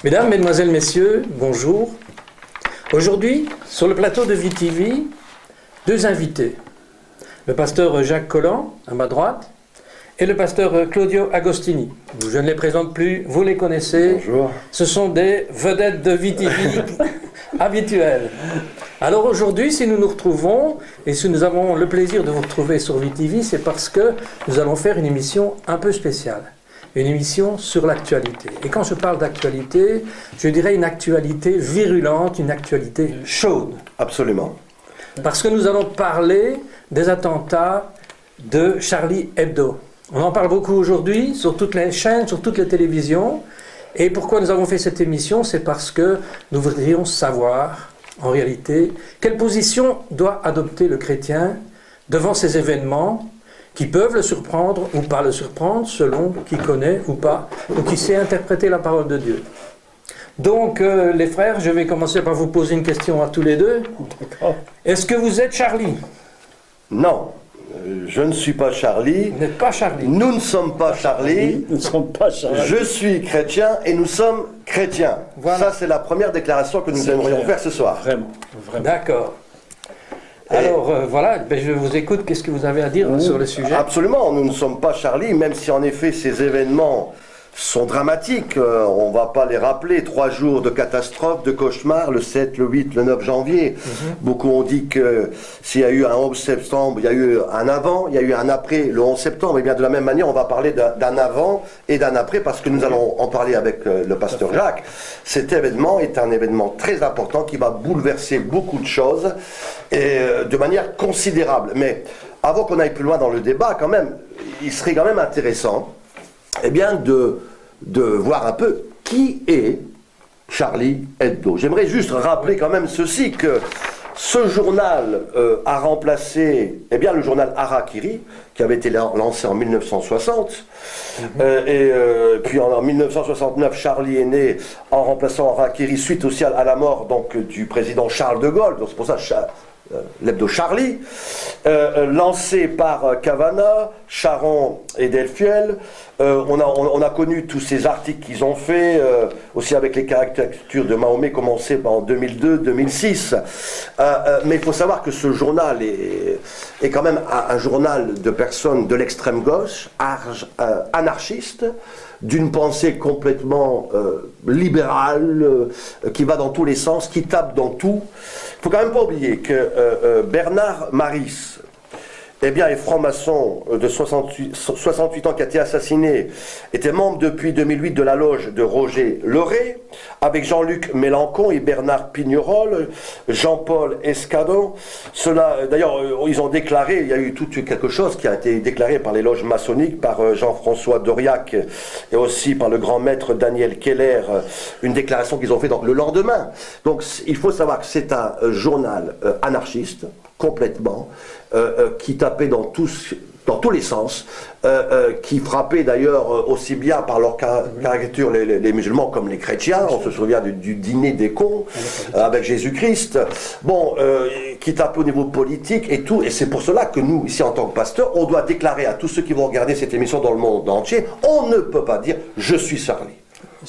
Mesdames, Mesdemoiselles, Messieurs, bonjour. Aujourd'hui, sur le plateau de VTV, deux invités. Le pasteur Jacques Collant, à ma droite, et le pasteur Claudio Agostini. Je ne les présente plus, vous les connaissez. Bonjour. Ce sont des vedettes de VTV habituelles. Alors aujourd'hui, si nous nous retrouvons, et si nous avons le plaisir de vous retrouver sur VTV, c'est parce que nous allons faire une émission un peu spéciale. Une émission sur l'actualité. Et quand je parle d'actualité, je dirais une actualité virulente, une actualité chaude. Absolument. Parce que nous allons parler des attentats de Charlie Hebdo. On en parle beaucoup aujourd'hui, sur toutes les chaînes, sur toutes les télévisions. Et pourquoi nous avons fait cette émission? C'est parce que nous voudrions savoir, en réalité, quelle position doit adopter le chrétien devant ces événements qui peuvent le surprendre ou pas le surprendre, selon qui connaît ou pas, ou qui sait interpréter la parole de Dieu. Donc, les frères, je vais commencer par vous poser une question à tous les deux. Est-ce que vous êtes Charlie? Non, je ne suis pas Charlie. Vous n'êtes pas Charlie. Nous ne sommes pas Charlie. Nous ne sommes pas Charlie. Je suis chrétien et nous sommes chrétiens. Voilà. Ça, c'est la première déclaration que nous aimerions faire ce soir. Vraiment, vraiment. D'accord. Alors, voilà, ben, je vous écoute. Qu'est-ce que vous avez à dire sur le sujet? Absolument, nous ne sommes pas Charlie, même si en effet ces événements sont dramatiques. On ne va pas les rappeler. 3 jours de catastrophe, de cauchemar, le 7, le 8, le 9 janvier. Beaucoup ont dit que s'il y a eu un 11 septembre, il y a eu un avant, il y a eu un après le 11 septembre. Et bien de la même manière, on va parler d'un avant et d'un après, parce que nous allons en parler avec le pasteur Jacques. Cet événement est un événement très important qui va bouleverser beaucoup de choses et de manière considérable. Mais avant qu'on aille plus loin dans le débat, quand même, il serait quand même intéressant eh bien, de voir un peu qui est Charlie Hebdo. J'aimerais juste rappeler quand même ceci, que ce journal a remplacé le journal Harakiri, qui avait été lancé en 1960. Puis en 1969, Charlie est né en remplaçant Harakiri suite aussi à la mort donc, du président Charles de Gaulle. Donc c'est pour ça l'hebdo Charlie, lancé par Cavana, Charon et Delfiel. On a connu tous ces articles qu'ils ont fait, aussi avec les caricatures de Mahomet, commencé en 2002-2006. Mais il faut savoir que ce journal est quand même un journal de personnes de l'extrême gauche, anarchistes, d'une pensée complètement libérale, qui va dans tous les sens, qui tape dans tout. Il ne faut quand même pas oublier que Bernard Maris, est franc-maçon de 68 ans, qui a été assassiné, était membre depuis 2008 de la loge de Roger Leray, avec Jean-Luc Mélenchon et Bernard Pignerol, Jean-Paul Escadon. D'ailleurs, ils ont déclaré, il y a eu quelque chose qui a été déclaré par les loges maçonniques, par Jean-François Doriac et aussi par le grand maître Daniel Keller, une déclaration qu'ils ont fait le lendemain. Donc il faut savoir que c'est un journal anarchiste, complètement, qui tapait dans tous les sens, qui frappait d'ailleurs aussi bien par leur caricature les musulmans comme les chrétiens. On se souvient du dîner des cons avec Jésus-Christ, qui tapait au niveau politique et tout. Et c'est pour cela que nous, ici en tant que pasteurs, on doit déclarer à tous ceux qui vont regarder cette émission dans le monde entier, on ne peut pas dire « je suis Charlie ».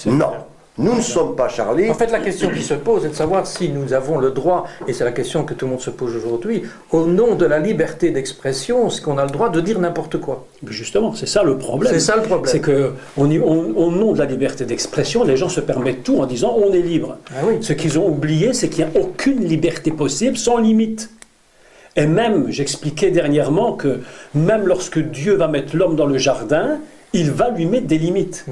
Non. Nous ne sommes pas Charlie. En fait, la question qui se pose est de savoir si nous avons le droit, et c'est la question que tout le monde se pose aujourd'hui, au nom de la liberté d'expression, est-ce qu'on a le droit de dire n'importe quoi? Justement, c'est ça le problème. C'est ça le problème. C'est qu'au nom de la liberté d'expression, les gens se permettent tout en disant on est libre. Ah oui. Ce qu'ils ont oublié, c'est qu'il n'y a aucune liberté possible sans limite. Et même, j'expliquais dernièrement que même lorsque Dieu va mettre l'homme dans le jardin, il va lui mettre des limites.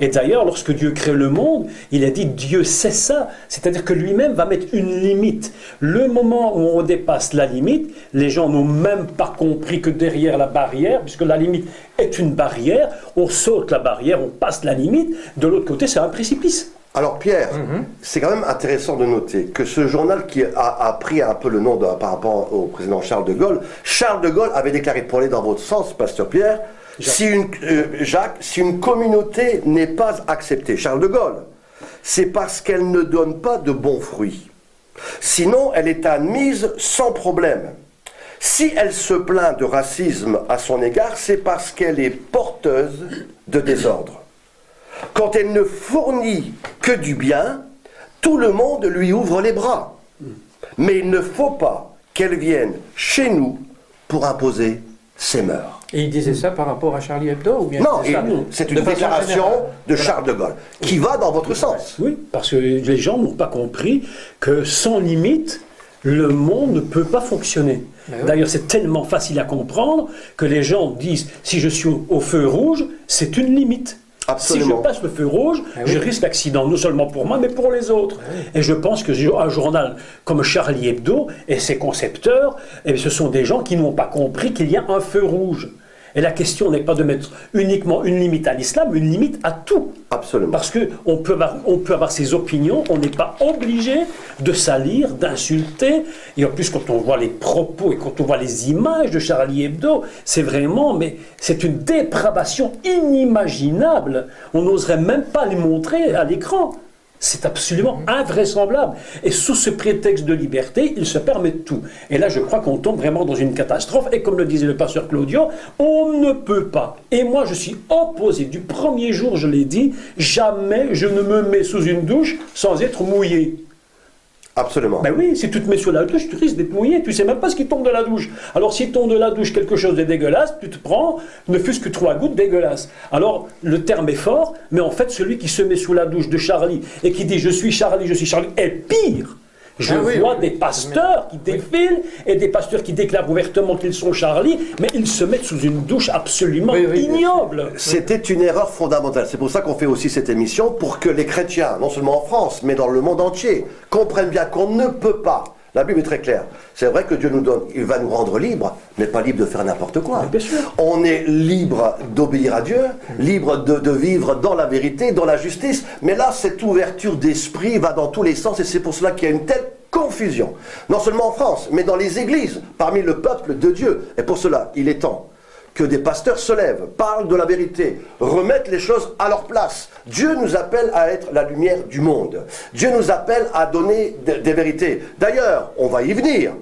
Et d'ailleurs, lorsque Dieu crée le monde, il a dit Dieu sait ça. C'est-à-dire que lui-même va mettre une limite. Le moment où on dépasse la limite, les gens n'ont même pas compris que derrière la barrière, puisque la limite est une barrière, on saute la barrière, on passe la limite. De l'autre côté, c'est un précipice. Alors Pierre, c'est quand même intéressant de noter que ce journal qui a pris un peu le nom par rapport au président Charles de Gaulle avait déclaré, pour aller dans votre sens, pasteur Pierre, Jacques, si une communauté n'est pas acceptée, Charles de Gaulle, c'est parce qu'elle ne donne pas de bons fruits. Sinon, elle est admise sans problème. Si elle se plaint de racisme à son égard, c'est parce qu'elle est porteuse de désordre. Quand elle ne fournit que du bien, tout le monde lui ouvre les bras. Mais il ne faut pas qu'elle vienne chez nous pour imposer ses mœurs. Et il disait ça par rapport à Charlie Hebdo ou bien Non, c'est c'est une déclaration de Charles de Gaulle qui va dans votre sens. Oui, parce que les gens n'ont pas compris que sans limite, le monde ne peut pas fonctionner. Ben oui. D'ailleurs, c'est tellement facile à comprendre que les gens disent, si je suis au feu rouge, c'est une limite. Absolument. Si je passe le feu rouge, je risque l'accident, non seulement pour moi, mais pour les autres. Et je pense que un journal comme Charlie Hebdo et ses concepteurs, ce sont des gens qui n'ont pas compris qu'il y a un feu rouge. Et la question n'est pas de mettre uniquement une limite à l'islam, mais une limite à tout. Absolument. Parce qu'on peut avoir ses opinions, on n'est pas obligé de salir, d'insulter. Et en plus, quand on voit les propos et quand on voit les images de Charlie Hebdo, c'est vraiment, mais c'est une dépravation inimaginable. On n'oserait même pas les montrer à l'écran. C'est absolument invraisemblable. Et sous ce prétexte de liberté, ils se permettent tout. Et là, je crois qu'on tombe vraiment dans une catastrophe. Et comme le disait le pasteur Claudio, on ne peut pas. Et moi, je suis opposé. Du premier jour, je l'ai dit, jamais je ne me mets sous une douche sans être mouillé. Absolument. Ben oui, si tu te mets sous la douche, tu risques d'être mouillé. Tu ne sais même pas ce qui tombe de la douche. Alors, s'il tombe de la douche quelque chose de dégueulasse, tu te prends, ne fût-ce que 3 gouttes dégueulasses. Alors, le terme est fort, mais en fait, celui qui se met sous la douche de Charlie et qui dit « je suis Charlie » est pire. Je vois des pasteurs qui défilent et des pasteurs qui déclarent ouvertement qu'ils sont Charlie, mais ils se mettent sous une douche absolument ignoble. C'était une erreur fondamentale. C'est pour ça qu'on fait aussi cette émission, pour que les chrétiens, non seulement en France, mais dans le monde entier, comprennent bien qu'on ne peut pas. La Bible est très claire. C'est vrai que Dieu nous donne, il va nous rendre libres, mais pas libres de faire n'importe quoi. Bien sûr. On est libre d'obéir à Dieu, libre de vivre dans la vérité, dans la justice. Mais là, cette ouverture d'esprit va dans tous les sens et c'est pour cela qu'il y a une telle confusion. Non seulement en France, mais dans les églises, parmi le peuple de Dieu. Et pour cela, il est temps que des pasteurs se lèvent, parlent de la vérité, remettent les choses à leur place. Dieu nous appelle à être la lumière du monde. Dieu nous appelle à donner des vérités. D'ailleurs, on va y venir.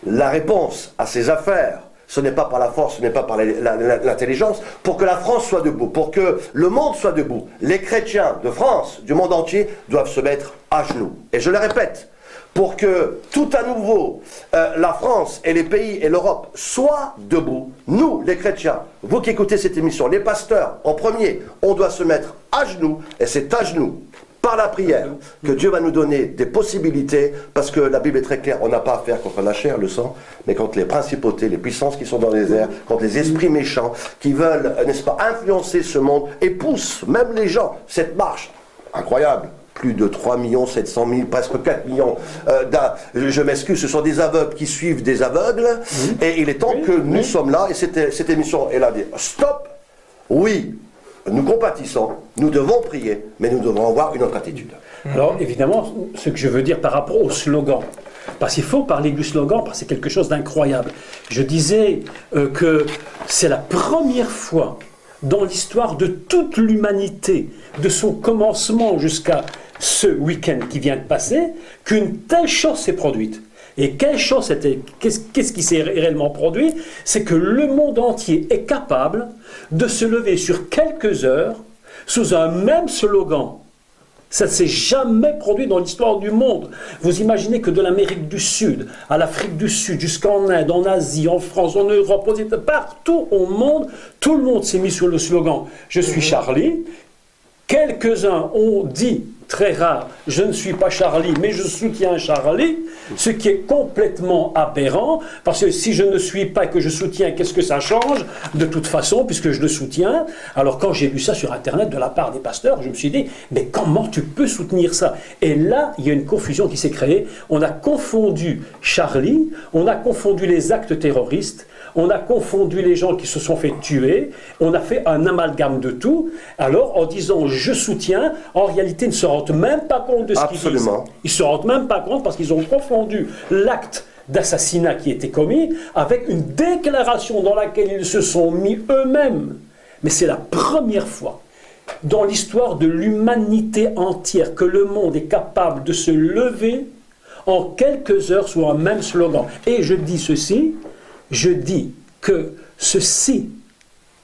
La réponse à ces affaires, ce n'est pas par la force, ce n'est pas par l'intelligence, pour que la France soit debout, pour que le monde soit debout. Les chrétiens de France, du monde entier, doivent se mettre à genoux. Et je le répète, pour que tout à nouveau la France et les pays et l'Europe soient debout, nous, les chrétiens, vous qui écoutez cette émission, les pasteurs en premier, on doit se mettre à genoux, et c'est à genoux, par la prière, que Dieu va nous donner des possibilités, parce que la Bible est très claire, on n'a pas affaire contre la chair, le sang, mais contre les principautés, les puissances qui sont dans les airs, contre les esprits méchants, qui veulent, n'est-ce pas, influencer ce monde, et poussent, même les gens, cette marche incroyable. Plus de 3 700 000, presque 4 millions je m'excuse, ce sont des aveugles qui suivent des aveugles, et il est temps que nous sommes là, et cette émission est là, dit stop, oui, nous compatissons, nous devons prier, mais nous devons avoir une autre attitude. Alors évidemment, ce que je veux dire par rapport au slogan, parce qu'il faut parler du slogan, parce que c'est quelque chose d'incroyable. Je disais que c'est la première fois dans l'histoire de toute l'humanité, de son commencement jusqu'à ce week-end qui vient de passer, qu'une telle chose s'est produite. Et quelle chose c'était, qu'est-ce qui s'est réellement produit? C'est que le monde entier est capable de se lever sur quelques heures sous un même slogan. Ça ne s'est jamais produit dans l'histoire du monde. Vous imaginez que de l'Amérique du Sud à l'Afrique du Sud, jusqu'en Inde, en Asie, en France, en Europe, aux États-Unis, partout au monde, tout le monde s'est mis sur le slogan « Je suis Charlie ». Quelques-uns ont dit, très rare, « Je ne suis pas Charlie, mais je soutiens Charlie », ce qui est complètement aberrant, parce que si je ne suis pas et que je soutiens, qu'est-ce que ça change? De toute façon, puisque je le soutiens. Alors quand j'ai lu ça sur Internet de la part des pasteurs, je me suis dit, mais comment tu peux soutenir ça? Et là, il y a une confusion qui s'est créée. On a confondu Charlie, on a confondu les actes terroristes, on a confondu les gens qui se sont fait tuer, on a fait un amalgame de tout. Alors, en disant « je soutiens », en réalité, ils ne se rendent même pas compte de ce qu'ils disent. Ils ne se rendent même pas compte parce qu'ils ont confondu l'acte d'assassinat qui était commis avec une déclaration dans laquelle ils se sont mis eux-mêmes. Mais c'est la première fois dans l'histoire de l'humanité entière que le monde est capable de se lever en quelques heures sous un même slogan. Et je dis ceci, je dis que ceci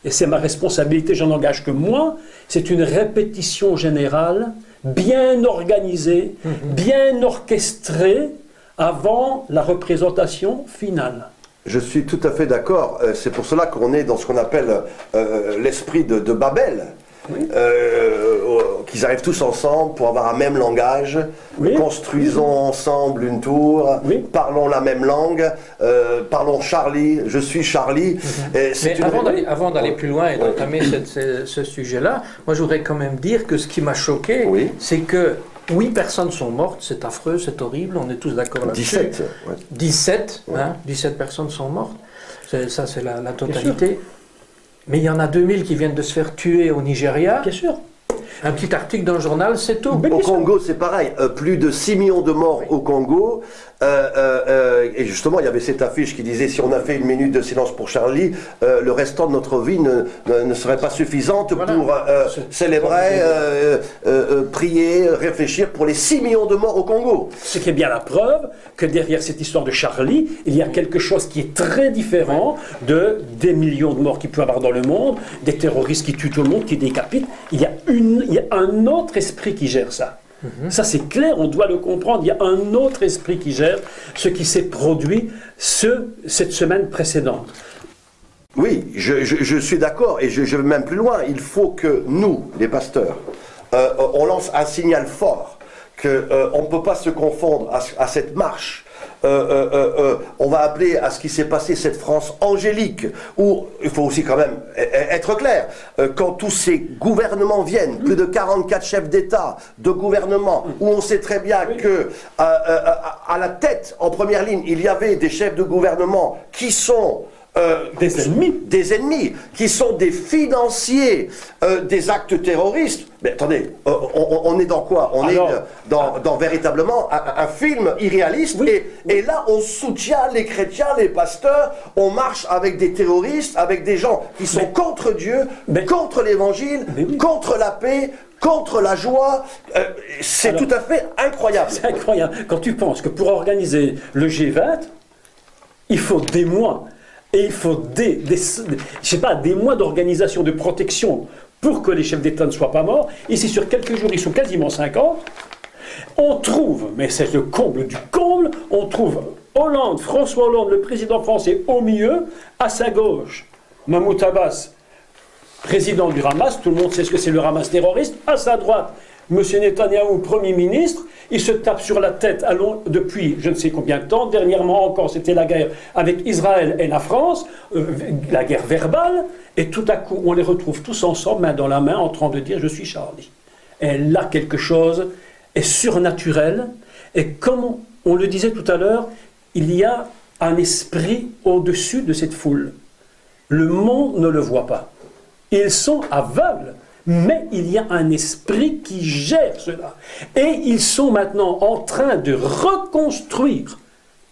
et c'est ma responsabilité, j'en engage que moi, c'est une répétition générale, bien organisée, bien orchestrée, avant la représentation finale. Je suis tout à fait d'accord. C'est pour cela qu'on est dans ce qu'on appelle l'esprit de Babel. Oui. Qu'ils arrivent tous ensemble pour avoir un même langage, oui. Construisons ensemble une tour, oui. Parlons la même langue, parlons Charlie, je suis Charlie. Mais avant d'aller plus loin et d'entamer ce sujet-là, moi je voudrais quand même dire que ce qui m'a choqué, oui. C'est que 8 personnes sont mortes, c'est affreux, c'est horrible, on est tous d'accord là-dessus. 17. Ouais. 17, ouais. 17 personnes sont mortes, ça c'est la totalité. Mais il y en a 2000 qui viennent de se faire tuer au Nigeria. Bien sûr. Un petit article dans le journal, c'est tout. Au Congo, c'est pareil. Plus de 6 millions de morts au Congo. Et justement, il y avait cette affiche qui disait si on a fait une minute de silence pour Charlie, le restant de notre vie ne serait pas suffisante pour célébrer, prier, réfléchir pour les 6 millions de morts au Congo. Ce qui est bien la preuve que derrière cette histoire de Charlie, il y a quelque chose qui est très différent des millions de morts qu'il peut y avoir dans le monde, des terroristes qui tuent tout le monde, qui décapitent. Il y a un autre esprit qui gère ça. Ça c'est clair, on doit le comprendre, il y a un autre esprit qui gère ce qui s'est produit cette semaine précédente. Oui, je suis d'accord et je vais même plus loin. Il faut que nous, les pasteurs, on lance un signal fort qu'on ne peut pas se confondre à cette marche. On va appeler à ce qui s'est passé cette France angélique, où il faut aussi quand même être clair, quand tous ces gouvernements viennent, plus de 44 chefs d'État, de gouvernement, où on sait très bien que à la tête, en première ligne, il y avait des chefs de gouvernement qui sont des ennemis, qui sont des financiers des actes terroristes. Mais attendez, on est dans quoi? On est dans véritablement un film irréaliste. Oui. Et là, on soutient les chrétiens, les pasteurs, on marche avec des terroristes, avec des gens qui sont contre Dieu, contre l'évangile, contre la paix, contre la joie. C'est tout à fait incroyable. C'est incroyable. Quand tu penses que pour organiser le G20, il faut des mois. Et il faut des mois d'organisation, de protection pour que les chefs d'État ne soient pas morts. Ici, sur quelques jours, ils sont quasiment 50. On trouve, mais c'est le comble du comble, on trouve Hollande, François Hollande, le président français, au milieu, à sa gauche, Mahmoud Abbas, président du Hamas, tout le monde sait ce que c'est le Hamas terroriste, à sa droite, M. Netanyahou, Premier ministre, il se tape sur la tête depuis je ne sais combien de temps. Dernièrement encore, c'était la guerre avec Israël et la France, la guerre verbale, et tout à coup, on les retrouve tous ensemble, main dans la main, en train de dire « je suis Charlie ». Et là, quelque chose est surnaturel, et comme on le disait tout à l'heure, il y a un esprit au-dessus de cette foule. Le monde ne le voit pas. Ils sont aveugles. Mais il y a un esprit qui gère cela. Et ils sont maintenant en train de reconstruire.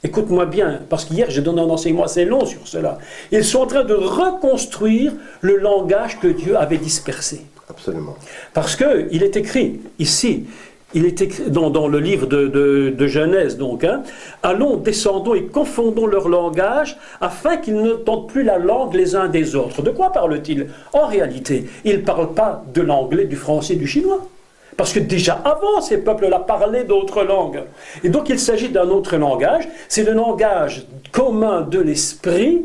Écoute-moi bien, parce qu'hier j'ai donné un enseignement assez long sur cela. Ils sont en train de reconstruire le langage que Dieu avait dispersé. Absolument. Parce qu'il est écrit ici, il est écrit dans le livre de Genèse, donc, allons, descendons et confondons leur langage afin qu'ils ne tentent plus la langue les uns des autres. De quoi parle-t-il? En réalité, il ne parle pas de l'anglais, du français, du chinois. Parce que déjà avant, ces peuples-là parlaient d'autres langues. Et donc il s'agit d'un autre langage. C'est le langage commun de l'esprit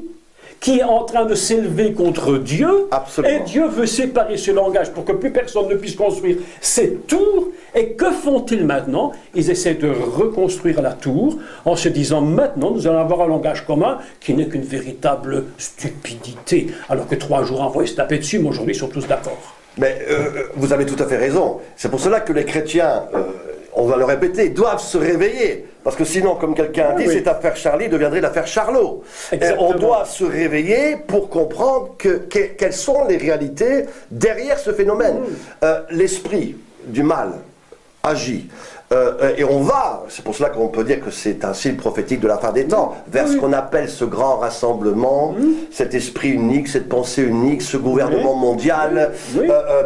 qui est en train de s'élever contre Dieu. Absolument. Et Dieu veut séparer ce langage pour que plus personne ne puisse construire cette tour. Et que font-ils maintenant? Ils essaient de reconstruire la tour en se disant maintenant nous allons avoir un langage commun qui n'est qu'une véritable stupidité. Alors que 3 jours avant ils se tapaient dessus, mais aujourd'hui ils sont tous d'accord. Mais vous avez tout à fait raison. C'est pour cela que les chrétiens, on va le répéter, doivent se réveiller. Parce que sinon, comme quelqu'un a dit, cette affaire Charlie deviendrait l'affaire Charlot. Et on doit se réveiller pour comprendre quelles sont les réalités derrière ce phénomène. L'esprit du mal agit. Et on va, c'est pour cela qu'on peut dire que c'est un signe prophétique de la fin des temps, vers ce qu'on appelle ce grand rassemblement, cet esprit unique, cette pensée unique, ce gouvernement mondial,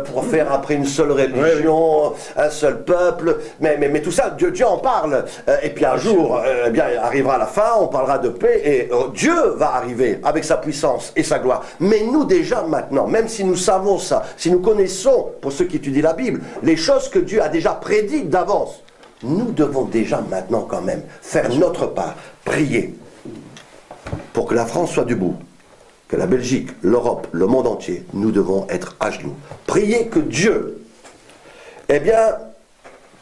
pour faire après une seule religion, un seul peuple. Mais tout ça, Dieu en parle. Et puis un jour, eh bien, arrivera la fin, on parlera de paix, et Dieu va arriver avec sa puissance et sa gloire. Mais nous déjà maintenant, même si nous savons ça, si nous connaissons, pour ceux qui étudient la Bible, les choses que Dieu a déjà prédites d'avance, nous devons déjà maintenant quand même faire notre part, prier pour que la France soit debout, que la Belgique, l'Europe, le monde entier, nous devons être à genoux. Prier que Dieu, eh bien,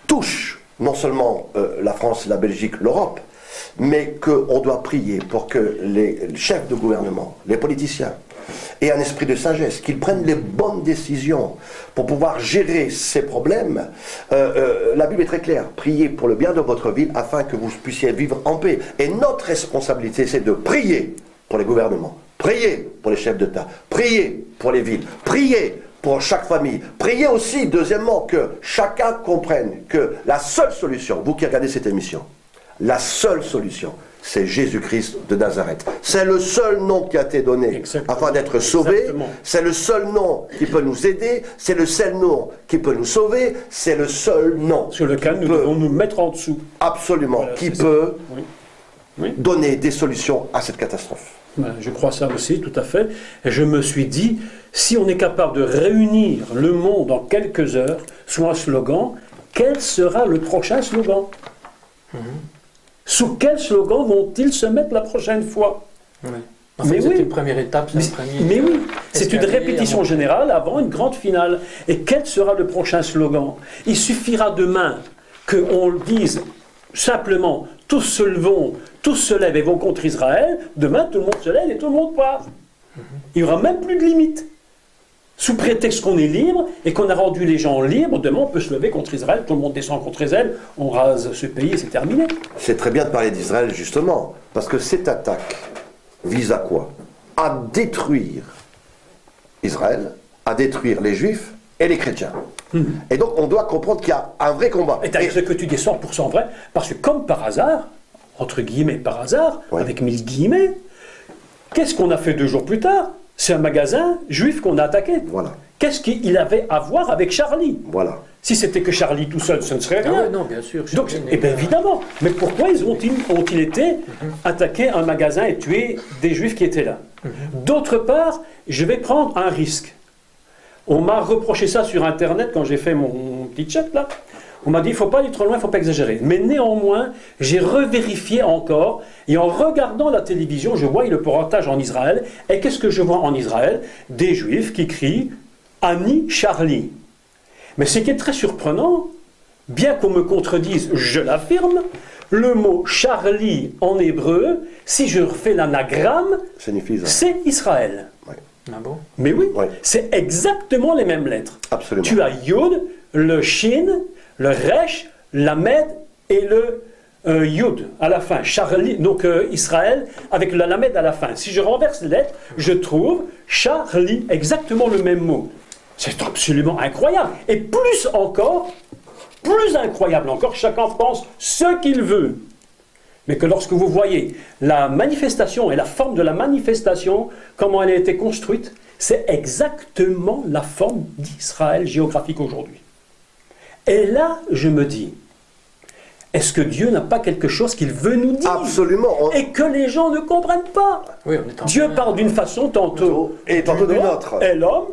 touche non seulement la France, la Belgique, l'Europe, mais qu'on doit prier pour que les chefs de gouvernement, les politiciens, aient un esprit de sagesse, qu'ils prennent les bonnes décisions pour pouvoir gérer ces problèmes. La Bible est très claire. Priez pour le bien de votre ville afin que vous puissiez vivre en paix. Et notre responsabilité, c'est de prier pour les gouvernements, prier pour les chefs d'État, prier pour les villes, prier pour chaque famille. Priez aussi, deuxièmement, que chacun comprenne que la seule solution, vous qui regardez cette émission, la seule solution, c'est Jésus-Christ de Nazareth. C'est le seul nom qui a été donné afin d'être sauvé. C'est le seul nom qui peut nous aider. C'est le seul nom qui peut nous sauver. C'est le seul nom sur lequel nous devons nous mettre en dessous. Absolument. Voilà, qui peut donner des solutions à cette catastrophe. Ben, je crois ça aussi, tout à fait. Et je me suis dit, si on est capable de réunir le monde en quelques heures sous un slogan, quel sera le prochain slogan ? Sous quel slogan vont-ils se mettre la prochaine fois? En fait, c'est une première étape, c'est un premier... Mais oui, c'est une répétition générale avant une grande finale. Et quel sera le prochain slogan? Il suffira demain qu'on dise simplement, tous se levons, tous se lèvent et vont contre Israël. Demain, tout le monde se lève et tout le monde part. Il n'y aura même plus de limite. Sous prétexte qu'on est libre et qu'on a rendu les gens libres, demain on peut se lever contre Israël, tout le monde descend contre Israël, on rase ce pays et c'est terminé. C'est très bien de parler d'Israël justement, parce que cette attaque vise à quoi? À détruire Israël, à détruire les Juifs et les chrétiens. Et donc on doit comprendre qu'il y a un vrai combat. Et ce que tu dis 100% vrai, parce que comme par hasard, entre guillemets par hasard, avec 1000 guillemets, qu'est-ce qu'on a fait 2 jours plus tard? C'est un magasin juif qu'on a attaqué. Voilà. Qu'est-ce qu'il avait à voir avec Charlie? Voilà. Si c'était que Charlie tout seul, ce ne serait rien. Non, bien sûr. Donc, bien évidemment. Mais pourquoi ont-ils été attaquer un magasin et tuer des juifs qui étaient là? D'autre part, je vais prendre un risque. On m'a reproché ça sur Internet quand j'ai fait mon petit chat là. On m'a dit, il ne faut pas aller trop loin, il ne faut pas exagérer. Mais néanmoins, j'ai revérifié encore, et en regardant la télévision, je vois le reportage en Israël, et qu'est-ce que je vois en Israël? Des Juifs qui crient « Annie Charlie ». Mais ce qui est très surprenant, bien qu'on me contredise, je l'affirme, le mot « Charlie » en hébreu, si je refais l'anagramme, c'est Israël. Oui. Ah bon? Mais oui, c'est exactement les mêmes lettres. Absolument. Tu as Yod, le Shin, le Resh, la Med et le Yud à la fin. Charlie, donc Israël avec la Lamed à la fin. Si je renverse les lettres, je trouve Charlie, exactement le même mot. C'est absolument incroyable. Et plus incroyable encore, chacun pense ce qu'il veut. Mais que lorsque vous voyez la manifestation et la forme de la manifestation, comment elle a été construite, c'est exactement la forme d'Israël géographique aujourd'hui. Et là, je me dis, est-ce que Dieu n'a pas quelque chose qu'il veut nous dire? Absolument. Et que les gens ne comprennent pas. Oui, Dieu parle d'une façon tantôt et tantôt d'une autre. Et l'homme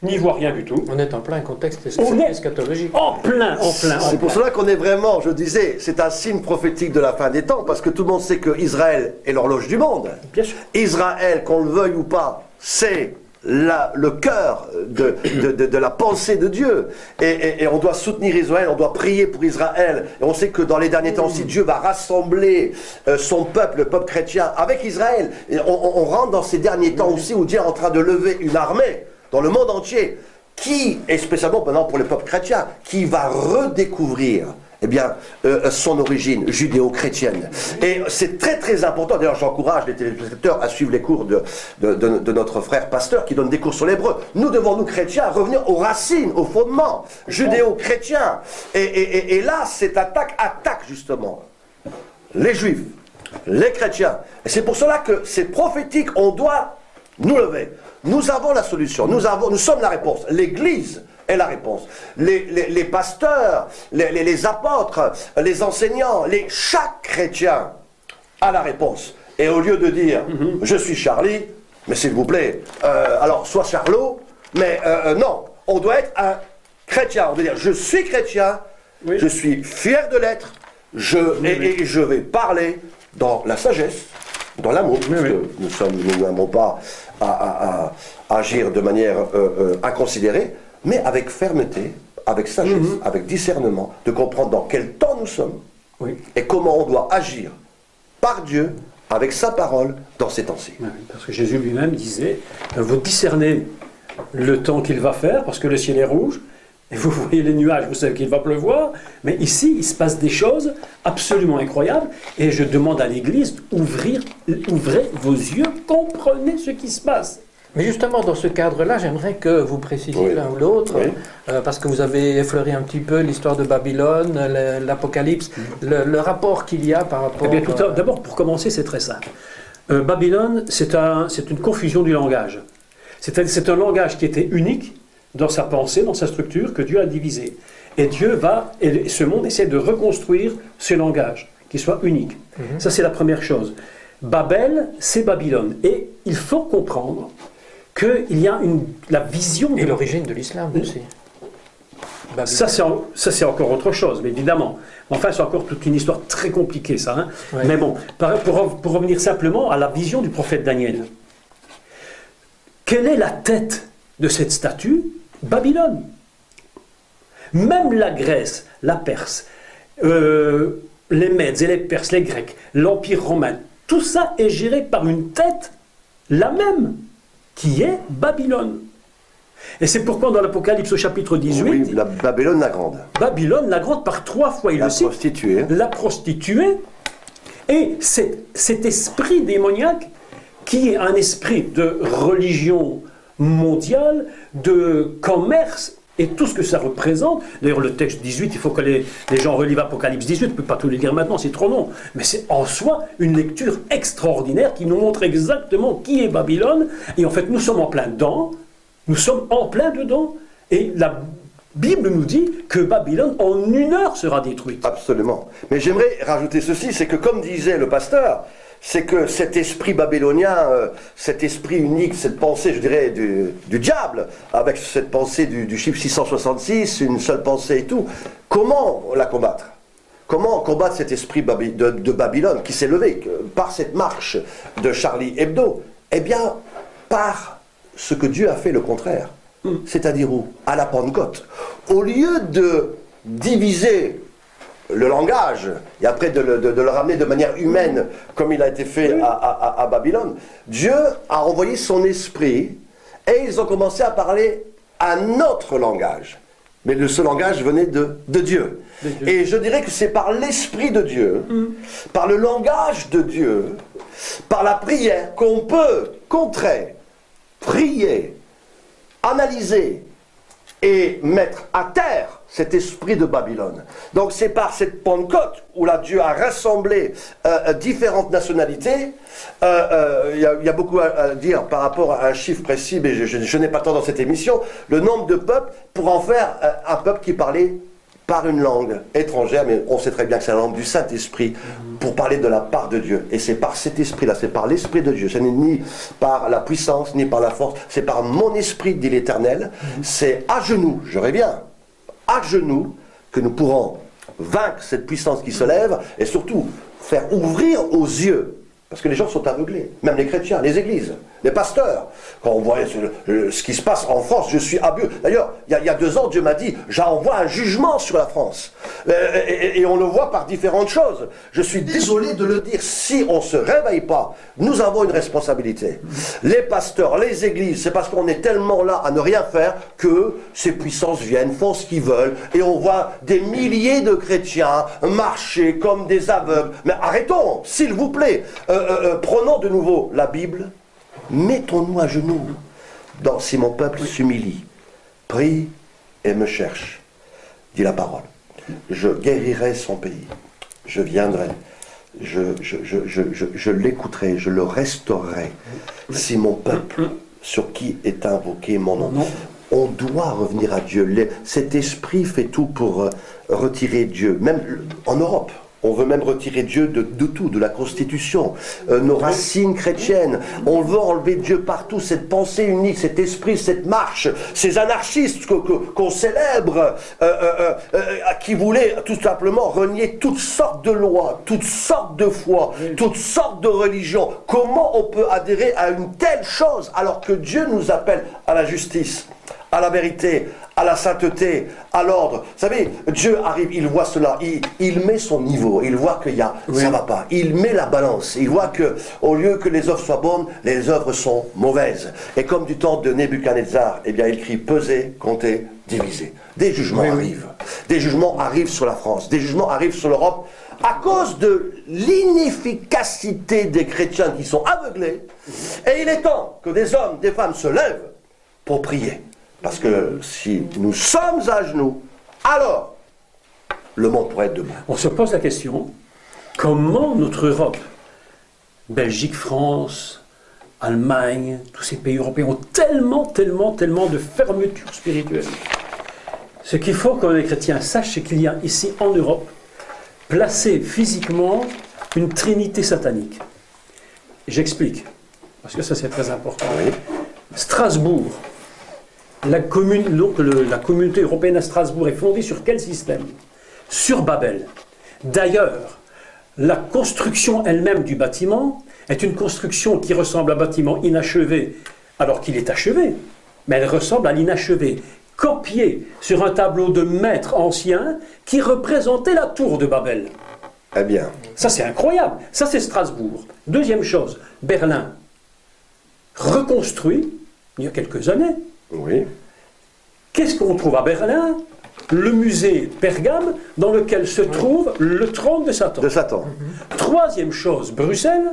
n'y voit rien du tout. On est en plein contexte eschatologique. En plein. C'est pour cela qu'on est vraiment, je disais, c'est un signe prophétique de la fin des temps, parce que tout le monde sait que Israël est l'horloge du monde. Bien sûr. Israël, qu'on le veuille ou pas, c'est le cœur de la pensée de Dieu. Et on doit soutenir Israël, on doit prier pour Israël. Et on sait que dans les derniers temps aussi, Dieu va rassembler son peuple, le peuple chrétien, avec Israël. Et on rentre dans ces derniers temps aussi où Dieu est en train de lever une armée dans le monde entier, qui, et spécialement maintenant pour le peuple chrétien, qui va redécouvrir eh bien, son origine judéo-chrétienne. Et c'est très très important, d'ailleurs j'encourage les téléspectateurs à suivre les cours de notre frère pasteur qui donne des cours sur l'hébreu. Nous devons, nous chrétiens, revenir aux racines, aux fondements judéo-chrétiens. Et là, cette attaque justement les juifs, les chrétiens. Et c'est pour cela que c'est prophétique, on doit nous lever. Nous avons la solution, nous sommes la réponse. L'Église est la réponse. Les pasteurs, les apôtres, les enseignants, chaque chrétien a la réponse. Et au lieu de dire « je suis Charlie », mais s'il vous plaît, alors sois Charlot, mais non, on doit être un chrétien. On doit dire « je suis chrétien, oui. Je suis fier de l'être, et je vais parler dans la sagesse, dans l'amour, parce que nous n'aimons pas à agir de manière inconsidérée, mais avec fermeté, avec sagesse, avec discernement, de comprendre dans quel temps nous sommes et comment on doit agir par Dieu, avec sa parole, dans ces temps-ci. Oui, parce que Jésus lui-même disait, vous discernez le temps qu'il va faire, parce que le ciel est rouge, et vous voyez les nuages, vous savez qu'il va pleuvoir, mais ici, il se passe des choses absolument incroyables, et je demande à l'Église, ouvrez vos yeux, comprenez ce qui se passe. Mais justement, dans ce cadre-là, j'aimerais que vous précisiez l'un ou l'autre, parce que vous avez effleuré un petit peu l'histoire de Babylone, l'Apocalypse, le rapport qu'il y a par rapport... Eh bien, d'abord, pour commencer, c'est très simple. Babylone, c'est une confusion du langage. C'est un langage qui était unique dans sa pensée, dans sa structure, que Dieu a divisé. Et et ce monde essaie de reconstruire ce langage, qui soit unique. Ça, c'est la première chose. Babel, c'est Babylone. Et il faut comprendre qu'il y a la vision... Et l'origine de l'islam aussi. Ça, c'est encore autre chose, mais évidemment. Enfin, c'est encore toute une histoire très compliquée, ça. Hein. Ouais. Mais bon, pour revenir simplement à la vision du prophète Daniel. Quelle est la tête de cette statue? Babylone. Même la Grèce, la Perse, les Mèdes et les Perses, les Grecs, l'Empire romain, tout ça est géré par une tête, la même, qui est Babylone. Et c'est pourquoi dans l'Apocalypse au chapitre 18... Oui, Babylone la Grande. Babylone la Grande par 3 fois, il le cite. La prostituée. Et cet esprit démoniaque, qui est un esprit de religion mondiale, de commerce, et tout ce que ça représente. D'ailleurs, le texte 18, il faut que les gens relivent Apocalypse 18, je ne peux pas tout les lire maintenant, c'est trop long. Mais c'est en soi une lecture extraordinaire qui nous montre exactement qui est Babylone. Et en fait, nous sommes en plein dedans. Nous sommes en plein dedans. Et la Bible nous dit que Babylone, en 1 heure, sera détruite. Absolument. Mais j'aimerais rajouter ceci, c'est que comme disait le pasteur, c'est que cet esprit babylonien, cet esprit unique, cette pensée, je dirais, du diable, avec cette pensée du chiffre 666, une seule pensée et tout, comment la combattre? Comment combattre cet esprit de Babylone qui s'est levé par cette marche de Charlie Hebdo? Eh bien, par ce que Dieu a fait le contraire. C'est-à-dire où? À la Pentecôte. Au lieu de diviser le langage, et après de le ramener de manière humaine, comme il a été fait à Babylone, Dieu a envoyé son esprit, et ils ont commencé à parler un autre langage. Mais ce langage venait de Dieu. Et je dirais que c'est par l'esprit de Dieu, par le langage de Dieu, par la prière, qu'on peut contrer, prier, analyser, et mettre à terre cet esprit de Babylone. Donc c'est par cette Pentecôte où là Dieu a rassemblé différentes nationalités. Il y a beaucoup à dire par rapport à un chiffre précis, mais je n'ai pas le temps dans cette émission, le nombre de peuples pour en faire un peuple qui parlait par une langue étrangère, mais on sait très bien que c'est la langue du Saint-Esprit, pour parler de la part de Dieu. Et c'est par cet esprit-là, c'est par l'Esprit de Dieu. Ce n'est ni par la puissance, ni par la force, c'est par mon esprit, dit l'Éternel. C'est à genoux, je reviens, à genoux, que nous pourrons vaincre cette puissance qui se lève, et surtout faire ouvrir aux yeux, parce que les gens sont aveuglés, même les chrétiens, les églises. Les pasteurs, quand on voit ce qui se passe en France, je suis abusé. D'ailleurs, il y a 2 ans, Dieu m'a dit, j'envoie un jugement sur la France. Et on le voit par différentes choses. Je suis désolé de le dire, si on ne se réveille pas, nous avons une responsabilité. Les pasteurs, les églises, c'est parce qu'on est tellement là à ne rien faire que ces puissances viennent, font ce qu'ils veulent, et on voit des milliers de chrétiens marcher comme des aveugles. Mais arrêtons, s'il vous plaît. Prenons de nouveau la Bible. Mettons-nous à genoux. Si mon peuple s'humilie, prie et me cherche, dit la parole. Je guérirai son pays. Je viendrai. Je l'écouterai. Je le restaurerai. Si mon peuple, sur qui est invoqué mon nom. On doit revenir à Dieu. Cet esprit fait tout pour retirer Dieu. Même en Europe. On veut même retirer Dieu de tout, de la Constitution, nos racines chrétiennes. On veut enlever Dieu partout, cette pensée unique, cet esprit, cette marche, ces anarchistes qu'on célèbre, qui voulaient tout simplement renier toutes sortes de lois, toutes sortes de foi, toutes sortes de religions. Comment on peut adhérer à une telle chose alors que Dieu nous appelle à la justice, à la vérité, à la sainteté, à l'ordre. Vous savez, Dieu arrive, il voit cela, il met son niveau, il voit qu'il y a, ça va pas. Il met la balance, il voit que au lieu que les œuvres soient bonnes, les œuvres sont mauvaises. Et comme du temps de Nebuchadnezzar, eh bien il crie peser, compter, diviser. Des jugements arrivent. Des jugements arrivent sur la France, des jugements arrivent sur l'Europe à cause de l'inefficacité des chrétiens qui sont aveuglés. Et il est temps que des hommes, des femmes se lèvent pour prier. Parce que si nous sommes à genoux, alors le monde pourrait être debout. On se pose la question, comment notre Europe, Belgique, France, Allemagne, tous ces pays européens ont tellement de fermeture spirituelle. Ce qu'il faut que les chrétiens sachent, c'est qu'il y a ici en Europe, placé physiquement, une trinité satanique. J'explique, parce que ça c'est très important. Oui. Strasbourg, la communauté européenne à Strasbourg est fondée sur quel système? Sur Babel. D'ailleurs, la construction elle-même du bâtiment est une construction qui ressemble à un bâtiment inachevé, alors qu'il est achevé, mais elle ressemble à l'inachevé, copié sur un tableau de maître ancien qui représentait la tour de Babel. Eh bien. Ça c'est incroyable, ça c'est Strasbourg. Deuxième chose, Berlin, reconstruit il y a quelques années. Oui. Qu'est-ce qu'on trouve à Berlin? Le musée Pergame, dans lequel se trouve le trône de Satan. De Satan. Troisième chose, Bruxelles,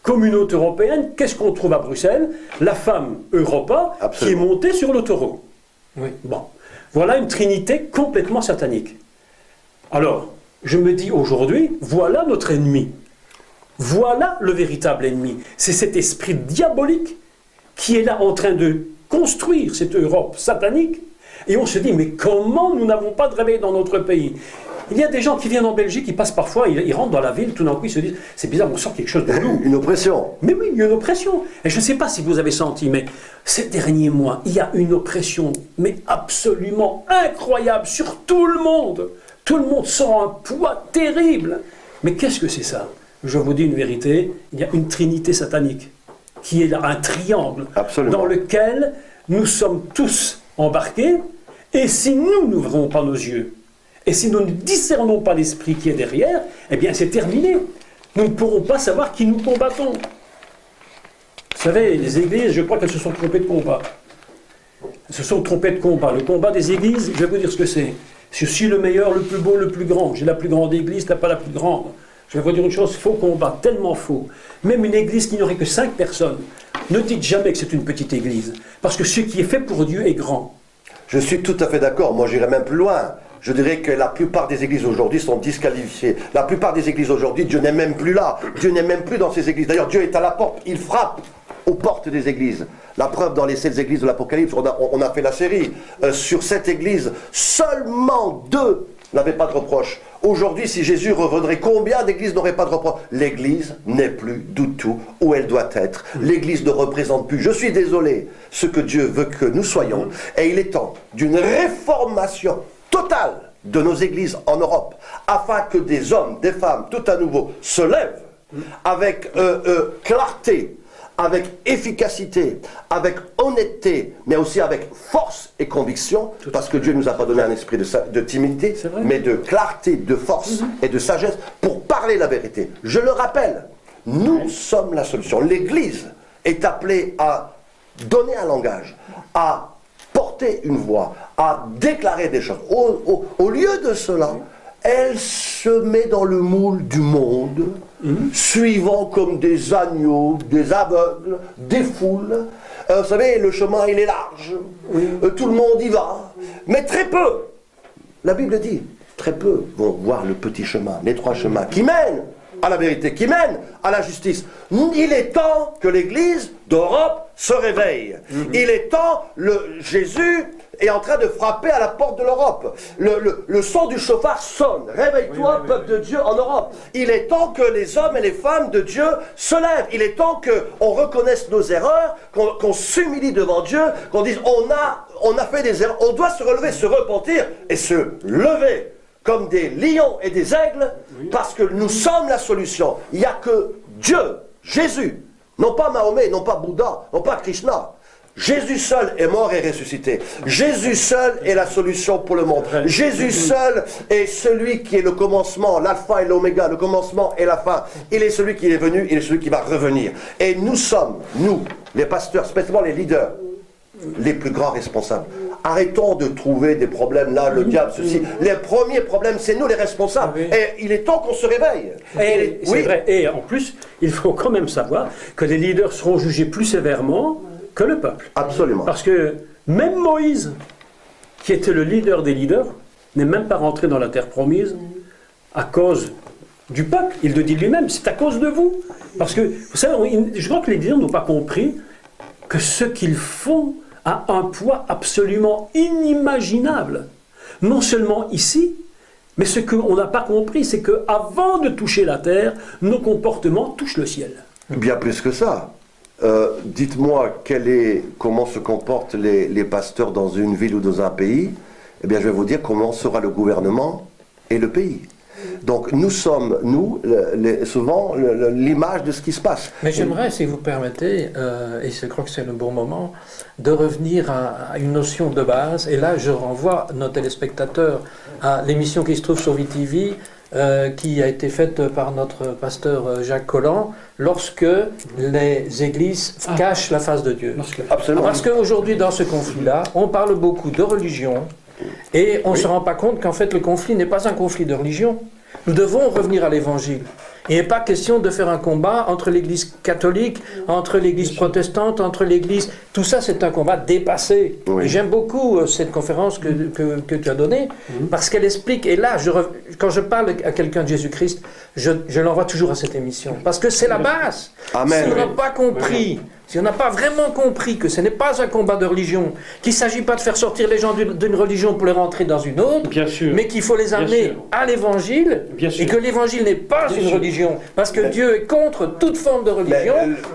communauté européenne. Qu'est-ce qu'on trouve à Bruxelles? La femme Europa qui est montée sur le taureau. Oui. Bon, voilà une trinité complètement satanique. Alors, je me dis aujourd'hui, voilà notre ennemi. Voilà le véritable ennemi. C'est cet esprit diabolique qui est là en train de construire cette Europe satanique, et on se dit, mais comment nous n'avons pas de réveil dans notre pays? Il y a des gens qui viennent en Belgique, ils passent parfois, ils rentrent dans la ville, tout d'un coup ils se disent, c'est bizarre, on sent quelque chose de nous. Une oppression. Mais oui, il y a une oppression. Et je ne sais pas si vous avez senti, mais ces derniers mois, il y a une oppression, mais absolument incroyable sur tout le monde. Tout le monde sent un poids terrible. Mais qu'est-ce que c'est ça? Je vous dis une vérité, il y a une trinité satanique, qui est là, un triangle, dans lequel nous sommes tous embarqués, et si nous n'ouvrons pas nos yeux, et si nous ne discernons pas l'esprit qui est derrière, eh bien c'est terminé. Nous ne pourrons pas savoir qui nous combattons. Vous savez, les églises, je crois qu'elles se sont trompées de combat. Elles se sont trompées de combat. Le combat des églises, je vais vous dire ce que c'est. Je suis le meilleur, le plus beau, le plus grand. J'ai la plus grande église, tu n'as pas la plus grande. Je vais vous dire une chose, faux combat, tellement faux. Même une église qui n'aurait que 5 personnes, ne dites jamais que c'est une petite église. Parce que ce qui est fait pour Dieu est grand. Je suis tout à fait d'accord. Moi, j'irais même plus loin. Je dirais que la plupart des églises aujourd'hui sont disqualifiées. La plupart des églises aujourd'hui, Dieu n'est même plus là. Dieu n'est même plus dans ces églises. D'ailleurs, Dieu est à la porte. Il frappe aux portes des églises. La preuve, dans les 7 églises de l'Apocalypse, on a fait la série. Sur 7 églises, seulement 2 n'avaient pas de reproche. Aujourd'hui, si Jésus reviendrait, combien d'églises n'auraient pas de reproche? L'église n'est plus du tout où elle doit être. L'église ne représente plus, je suis désolé, ce que Dieu veut que nous soyons. Et il est temps d'une réformation totale de nos églises en Europe, afin que des hommes, des femmes, tout à nouveau, se lèvent avec clarté, avec efficacité, avec honnêteté, mais aussi avec force et conviction, parce que Dieu ne nous a pas donné un esprit de timidité, mais de clarté, de force et de sagesse pour parler la vérité. Je le rappelle, nous sommes la solution. L'Église est appelée à donner un langage, à porter une voix, à déclarer des choses. Au lieu de cela, elle se met dans le moule du monde, suivant comme des agneaux, des aveugles, des foules. Vous savez, le chemin, il est large. Tout le monde y va. Mais très peu, la Bible dit, très peu vont voir le petit chemin, l'étroit chemin qui mène à la vérité, qui mène à la justice. Il est temps que l'Église d'Europe se réveille. Il est temps, Jésus est en train de frapper à la porte de l'Europe. Le son du chauffard sonne. Réveille-toi, peuple de Dieu en Europe. Il est temps que les hommes et les femmes de Dieu se lèvent. Il est temps qu'on reconnaisse nos erreurs, qu'on s'humilie devant Dieu, qu'on dise on a fait des erreurs. On doit se relever, se repentir et se lever comme des lions et des aigles, parce que nous sommes la solution. Il n'y a que Dieu, Jésus, non pas Mahomet, non pas Bouddha, non pas Krishna. Jésus seul est mort et ressuscité. Jésus seul est la solution pour le monde. Jésus seul est celui qui est le commencement, l'alpha et l'oméga, le commencement et la fin. Il est celui qui est venu, il est celui qui va revenir. Et nous sommes, nous, les pasteurs, spécialement les leaders, les plus grands responsables. Arrêtons de trouver des problèmes là, le diable, ceci. Les premiers problèmes, c'est nous les responsables. Et il est temps qu'on se réveille. C'est vrai. Et en plus, il faut quand même savoir que les leaders seront jugés plus sévèrement que le peuple. Absolument. Parce que même Moïse, qui était le leader des leaders, n'est même pas rentré dans la terre promise à cause du peuple. Il le dit lui-même, c'est à cause de vous. Parce que, vous savez, je crois que les leaders n'ont pas compris que ce qu'ils font a un poids absolument inimaginable. Non seulement ici, mais ce qu'on n'a pas compris, c'est qu'avant de toucher la terre, nos comportements touchent le ciel. Bien plus que ça. Dites-moi comment se comportent les pasteurs dans une ville ou dans un pays. Eh bien, je vais vous dire comment sera le gouvernement et le pays. Donc, nous sommes, souvent, l'image de ce qui se passe. Mais j'aimerais, si vous permettez, et je crois que c'est le bon moment, de revenir à une notion de base. Et là, je renvoie nos téléspectateurs à l'émission qui se trouve sur VTV, qui a été faite par notre pasteur Jacques Collant, lorsque les églises cachent la face de Dieu. Absolument. Parce qu'aujourd'hui, dans ce conflit-là, on parle beaucoup de religion, et on ne se rend pas compte qu'en fait le conflit n'est pas un conflit de religion. Nous devons revenir à l'évangile. Il n'est pas question de faire un combat entre l'église catholique, entre l'église protestante, entre l'église... Tout ça, c'est un combat dépassé. Et j'aime beaucoup cette conférence que tu as donnée, parce qu'elle explique, et là, quand je parle à quelqu'un de Jésus-Christ, je l'envoie toujours à cette émission, parce que c'est la base. Amen. Si on n'a pas compris... Si on n'a pas vraiment compris que ce n'est pas un combat de religion, qu'il ne s'agit pas de faire sortir les gens d'une religion pour les rentrer dans une autre, mais qu'il faut les amener à l'évangile, et que l'évangile n'est pas une religion, parce que Dieu est contre toute forme de religion,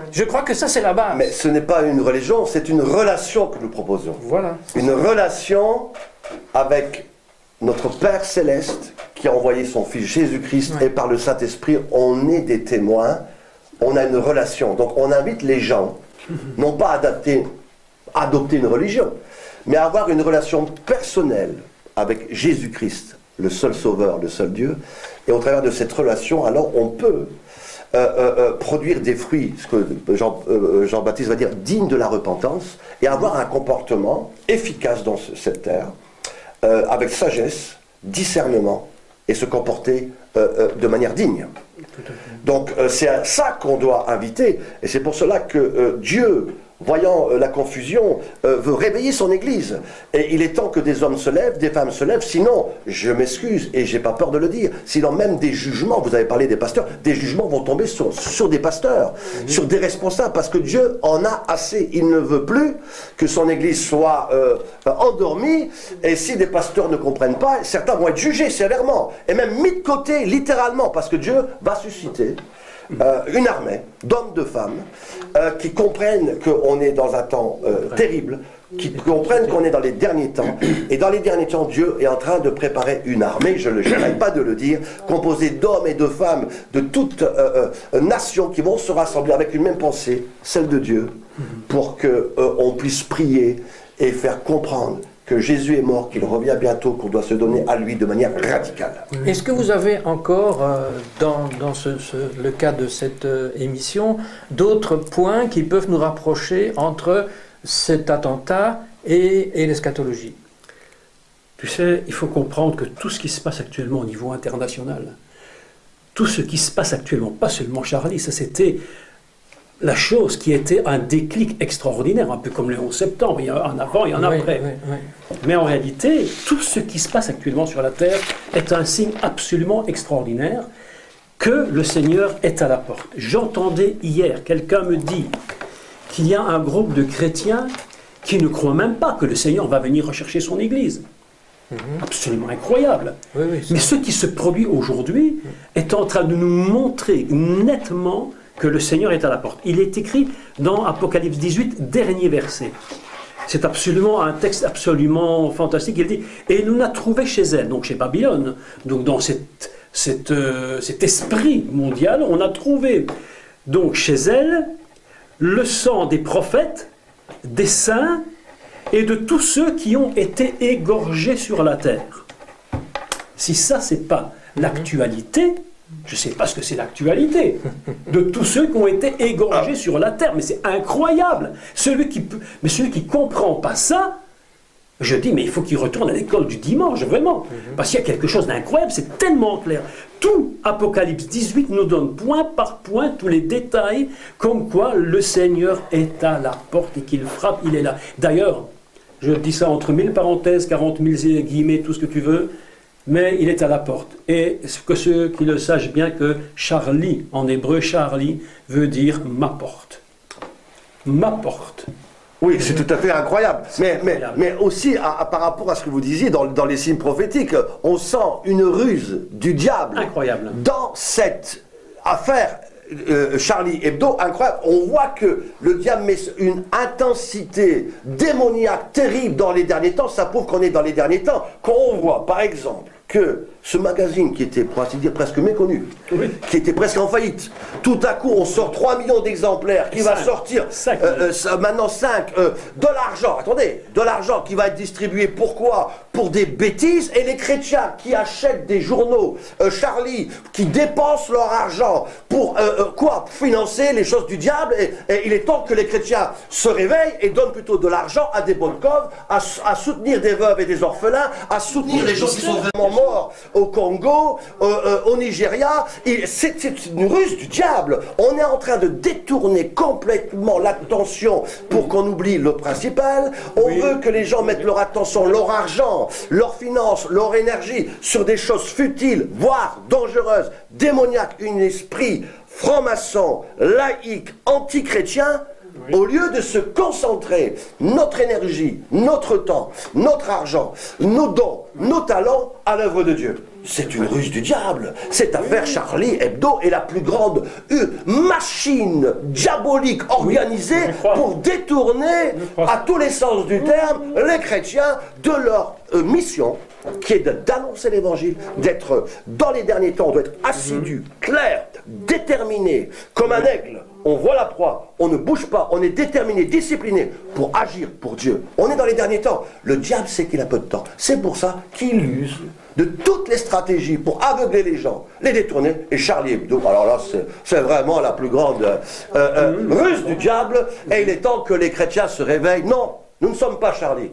je crois que ça c'est la base. Mais ce n'est pas une religion, c'est une relation que nous proposons. Voilà. Une relation avec notre Père Céleste qui a envoyé son Fils Jésus-Christ, et par le Saint-Esprit, on est des témoins, on a une relation. Donc on invite les gens, non pas à adopter une religion, mais à avoir une relation personnelle avec Jésus-Christ, le seul Sauveur, le seul Dieu. Et au travers de cette relation, alors on peut produire des fruits, ce que Jean-Baptiste va dire, dignes de la repentance, et avoir un comportement efficace dans cette terre, avec sagesse, discernement, et se comporter de manière digne. Donc c'est à ça qu'on doit inviter, et c'est pour cela que Dieu, voyant la confusion, veut réveiller son Église. Et il est temps que des hommes se lèvent, des femmes se lèvent, sinon, je m'excuse, et j'ai pas peur de le dire, sinon même des jugements, vous avez parlé des pasteurs, des jugements vont tomber sur des pasteurs, sur des responsables, parce que Dieu en a assez. Il ne veut plus que son Église soit endormie, et si des pasteurs ne comprennent pas, certains vont être jugés sévèrement, et même mis de côté, littéralement, parce que Dieu va susciter une armée d'hommes, de femmes, qui comprennent qu'on est dans un temps terrible, qui comprennent qu'on est dans les derniers temps. Et dans les derniers temps, Dieu est en train de préparer une armée, je n'arrête pas de le dire, composée d'hommes et de femmes de toutes nations qui vont se rassembler avec une même pensée, celle de Dieu, pour qu'on puisse prier et faire comprendre que Jésus est mort, qu'il revient bientôt, qu'on doit se donner à lui de manière radicale. Est-ce que vous avez encore, dans le cas de cette émission, d'autres points qui peuvent nous rapprocher entre cet attentat et l'eschatologie? Tu sais, il faut comprendre que tout ce qui se passe actuellement au niveau international, tout ce qui se passe actuellement, pas seulement Charlie, ça c'était la chose qui était un déclic extraordinaire, un peu comme le 11 septembre, il y a un avant et un après. Oui. Mais en réalité, tout ce qui se passe actuellement sur la Terre est un signe absolument extraordinaire que le Seigneur est à la porte. J'entendais hier, quelqu'un me dit qu'il y a un groupe de chrétiens qui ne croient même pas que le Seigneur va venir rechercher son Église. Absolument incroyable. Mais ce qui se produit aujourd'hui est en train de nous montrer nettement que le Seigneur est à la porte. Il est écrit dans Apocalypse 18, dernier verset. C'est absolument un texte absolument fantastique. Il dit « Et nous l'a trouvé chez elle », donc chez Babylone. Donc dans cet esprit mondial, on a trouvé donc chez elle le sang des prophètes, des saints et de tous ceux qui ont été égorgés sur la terre. Si ça, c'est pas l'actualité, je ne sais pas ce que c'est l'actualité de tous ceux qui ont été égorgés sur la terre. Mais c'est incroyable. Celui qui ne comprend pas ça, je dis, mais il faut qu'il retourne à l'école du dimanche, vraiment. Parce qu'il y a quelque chose d'incroyable, c'est tellement clair. Tout Apocalypse 18 nous donne point par point tous les détails, comme quoi le Seigneur est à la porte et qu'il frappe, il est là. D'ailleurs, je dis ça entre 1000 parenthèses, 40 000 guillemets, tout ce que tu veux, mais il est à la porte. Et que ceux qui le sachent bien que Charlie, en hébreu, Charlie, veut dire ma porte. Ma porte. Oui, c'est tout à fait incroyable. Mais aussi, par rapport à ce que vous disiez, dans les signes prophétiques, on sent une ruse du diable. Incroyable. Dans cette affaire Charlie Hebdo, incroyable. On voit que le diable met une intensité démoniaque terrible dans les derniers temps. Ça prouve qu'on est dans les derniers temps. Quand on voit, par exemple, que ce magazine qui était, pour ainsi dire, presque méconnu, qui était presque en faillite, tout à coup on sort 3 millions d'exemplaires, qui va sortir maintenant 5, de l'argent, attendez, de l'argent qui va être distribué, pourquoi? Pour des bêtises, et les chrétiens qui achètent des journaux, Charlie, qui dépensent leur argent pour quoi? Financer les choses du diable, et il est temps que les chrétiens se réveillent et donnent plutôt de l'argent à des bonnes causes, à soutenir des veuves et des orphelins, à soutenir les gens qui sont vraiment morts au Congo, au Nigeria. C'est une ruse du diable. On est en train de détourner complètement l'attention pour qu'on oublie le principal. On veut que les gens mettent leur attention, leur argent, leurs finances, leur énergie sur des choses futiles, voire dangereuses, démoniaques, un esprit franc-maçon, laïque, anti-chrétien. Au lieu de se concentrer notre énergie, notre temps, notre argent, nos dons, nos talents à l'œuvre de Dieu. C'est une ruse du diable. Cette affaire Charlie Hebdo est la plus grande machine diabolique organisée pour détourner à tous les sens du terme les chrétiens de leur mission, qui est d'annoncer l'évangile, d'être dans les derniers temps, d'être assidu, clair, déterminé, comme un aigle. On voit la proie, on ne bouge pas, on est déterminé, discipliné pour agir pour Dieu. On est dans les derniers temps. Le diable sait qu'il a peu de temps. C'est pour ça qu'il use de toutes les stratégies pour aveugler les gens, les détourner. Et Charlie Hebdo, alors là, c'est vraiment la plus grande ruse du diable. Et il est temps que les chrétiens se réveillent. Non, nous ne sommes pas Charlie.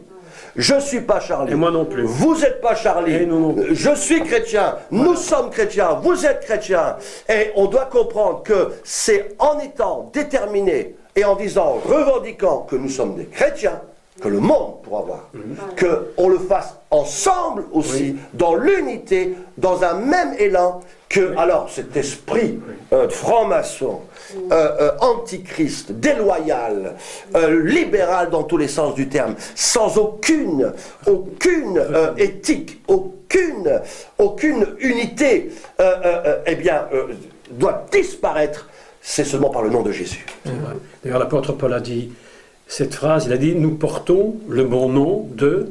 Je ne suis pas Charlie. Et moi non plus. Vous n'êtes pas Charlie. Et nous non plus. Je suis chrétien. Voilà. Nous sommes chrétiens. Vous êtes chrétiens. Et on doit comprendre que c'est en étant déterminé et en disant, revendiquant que nous sommes des chrétiens, que le monde pourra voir. Qu'on le fasse ensemble aussi, dans l'unité, dans un même élan, que, alors, cet esprit franc-maçon, antichrist, déloyal, libéral dans tous les sens du terme, sans aucune éthique, aucune unité, eh bien, doit disparaître. C'est seulement par le nom de Jésus. D'ailleurs, l'apôtre Paul a dit, cette phrase, il a dit « Nous portons le bon nom de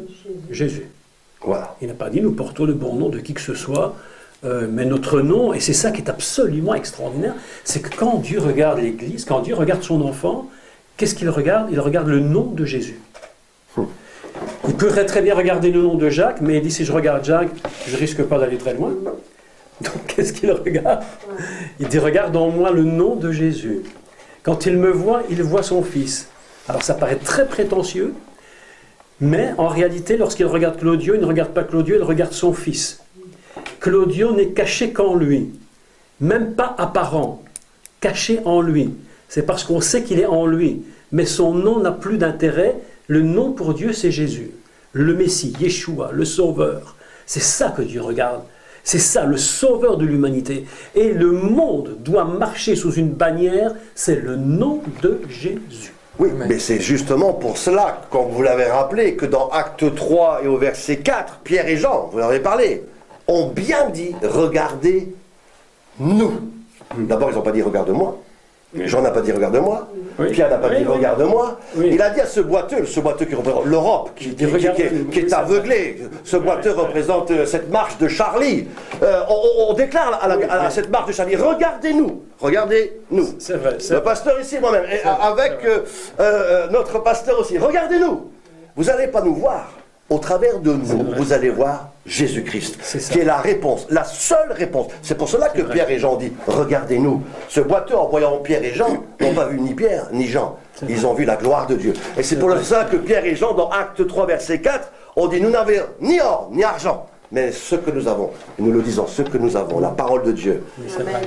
Jésus ». Voilà. Il n'a pas dit « Nous portons le bon nom de qui que ce soit ». Mais notre nom, et c'est ça qui est absolument extraordinaire, c'est que quand Dieu regarde l'Église, quand Dieu regarde son enfant, qu'est-ce qu'il regarde? Il regarde le nom de Jésus. Il pourrait très bien regarder le nom de Jacques, mais il dit si je regarde Jacques, je risque pas d'aller très loin. Donc qu'est-ce qu'il regarde? Il dit regarde en moi le nom de Jésus. Quand il me voit, il voit son fils. Alors ça paraît très prétentieux, mais en réalité, lorsqu'il regarde Claudio, il ne regarde pas Claudio, il regarde son fils. Claudio n'est caché qu'en lui, même pas apparent, caché en lui. C'est parce qu'on sait qu'il est en lui, mais son nom n'a plus d'intérêt. Le nom pour Dieu, c'est Jésus, le Messie, Yeshua, le Sauveur. C'est ça que Dieu regarde. C'est ça, le Sauveur de l'humanité. Et le monde doit marcher sous une bannière, c'est le nom de Jésus. Oui, mais c'est justement pour cela, comme vous l'avez rappelé, que dans Acte 3 et au verset 4, Pierre et Jean, vous en avez parlé, ont bien dit, regardez-nous. D'abord, ils n'ont pas dit, regarde-moi. Jean n'a pas dit, regarde-moi. Oui. Pierre n'a pas dit, regarde-moi. Oui. Il a dit à ce boiteux qui représente l'Europe, qui est aveuglé. Ce boiteux représente cette marche de Charlie. On déclare à cette marche de Charlie, regardez-nous. Regardez-nous. C'est vrai. Le pasteur ici, moi-même, et avec notre pasteur aussi, regardez-nous. Vous n'allez pas nous voir. Au travers de nous, vous allez voir Jésus-Christ, qui est la réponse, la seule réponse. C'est pour cela que Pierre et Jean disent, regardez-nous. Ce boiteux, en voyant Pierre et Jean, n'ont pas vu ni Pierre ni Jean. Ils ont vu la gloire de Dieu. Et c'est pour cela que Pierre et Jean, dans Acte 3, verset 4, ont dit, nous n'avons ni or, ni argent, mais ce que nous avons, nous le disons, ce que nous avons, la parole de Dieu,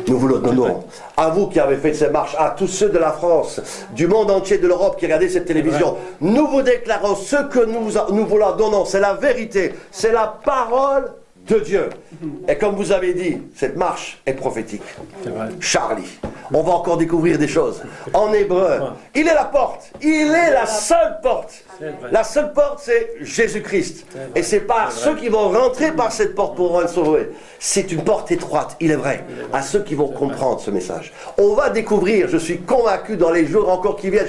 nous vous le donnons. À vous qui avez fait ces marches, à tous ceux de la France, du monde entier, de l'Europe qui regardaient cette télévision, nous vous déclarons ce que nous vous la donnons, c'est la vérité, c'est la parole de Dieu. Et comme vous avez dit, cette marche est prophétique. Charlie, on va encore découvrir des choses. En hébreu, il est la porte, il est la seule porte. La seule porte, c'est Jésus-Christ. Et c'est par ceux qui vont rentrer par cette porte pour être sauvés. C'est une porte étroite, il est vrai, à ceux qui vont comprendre ce message. On va découvrir, je suis convaincu dans les jours encore qui viennent,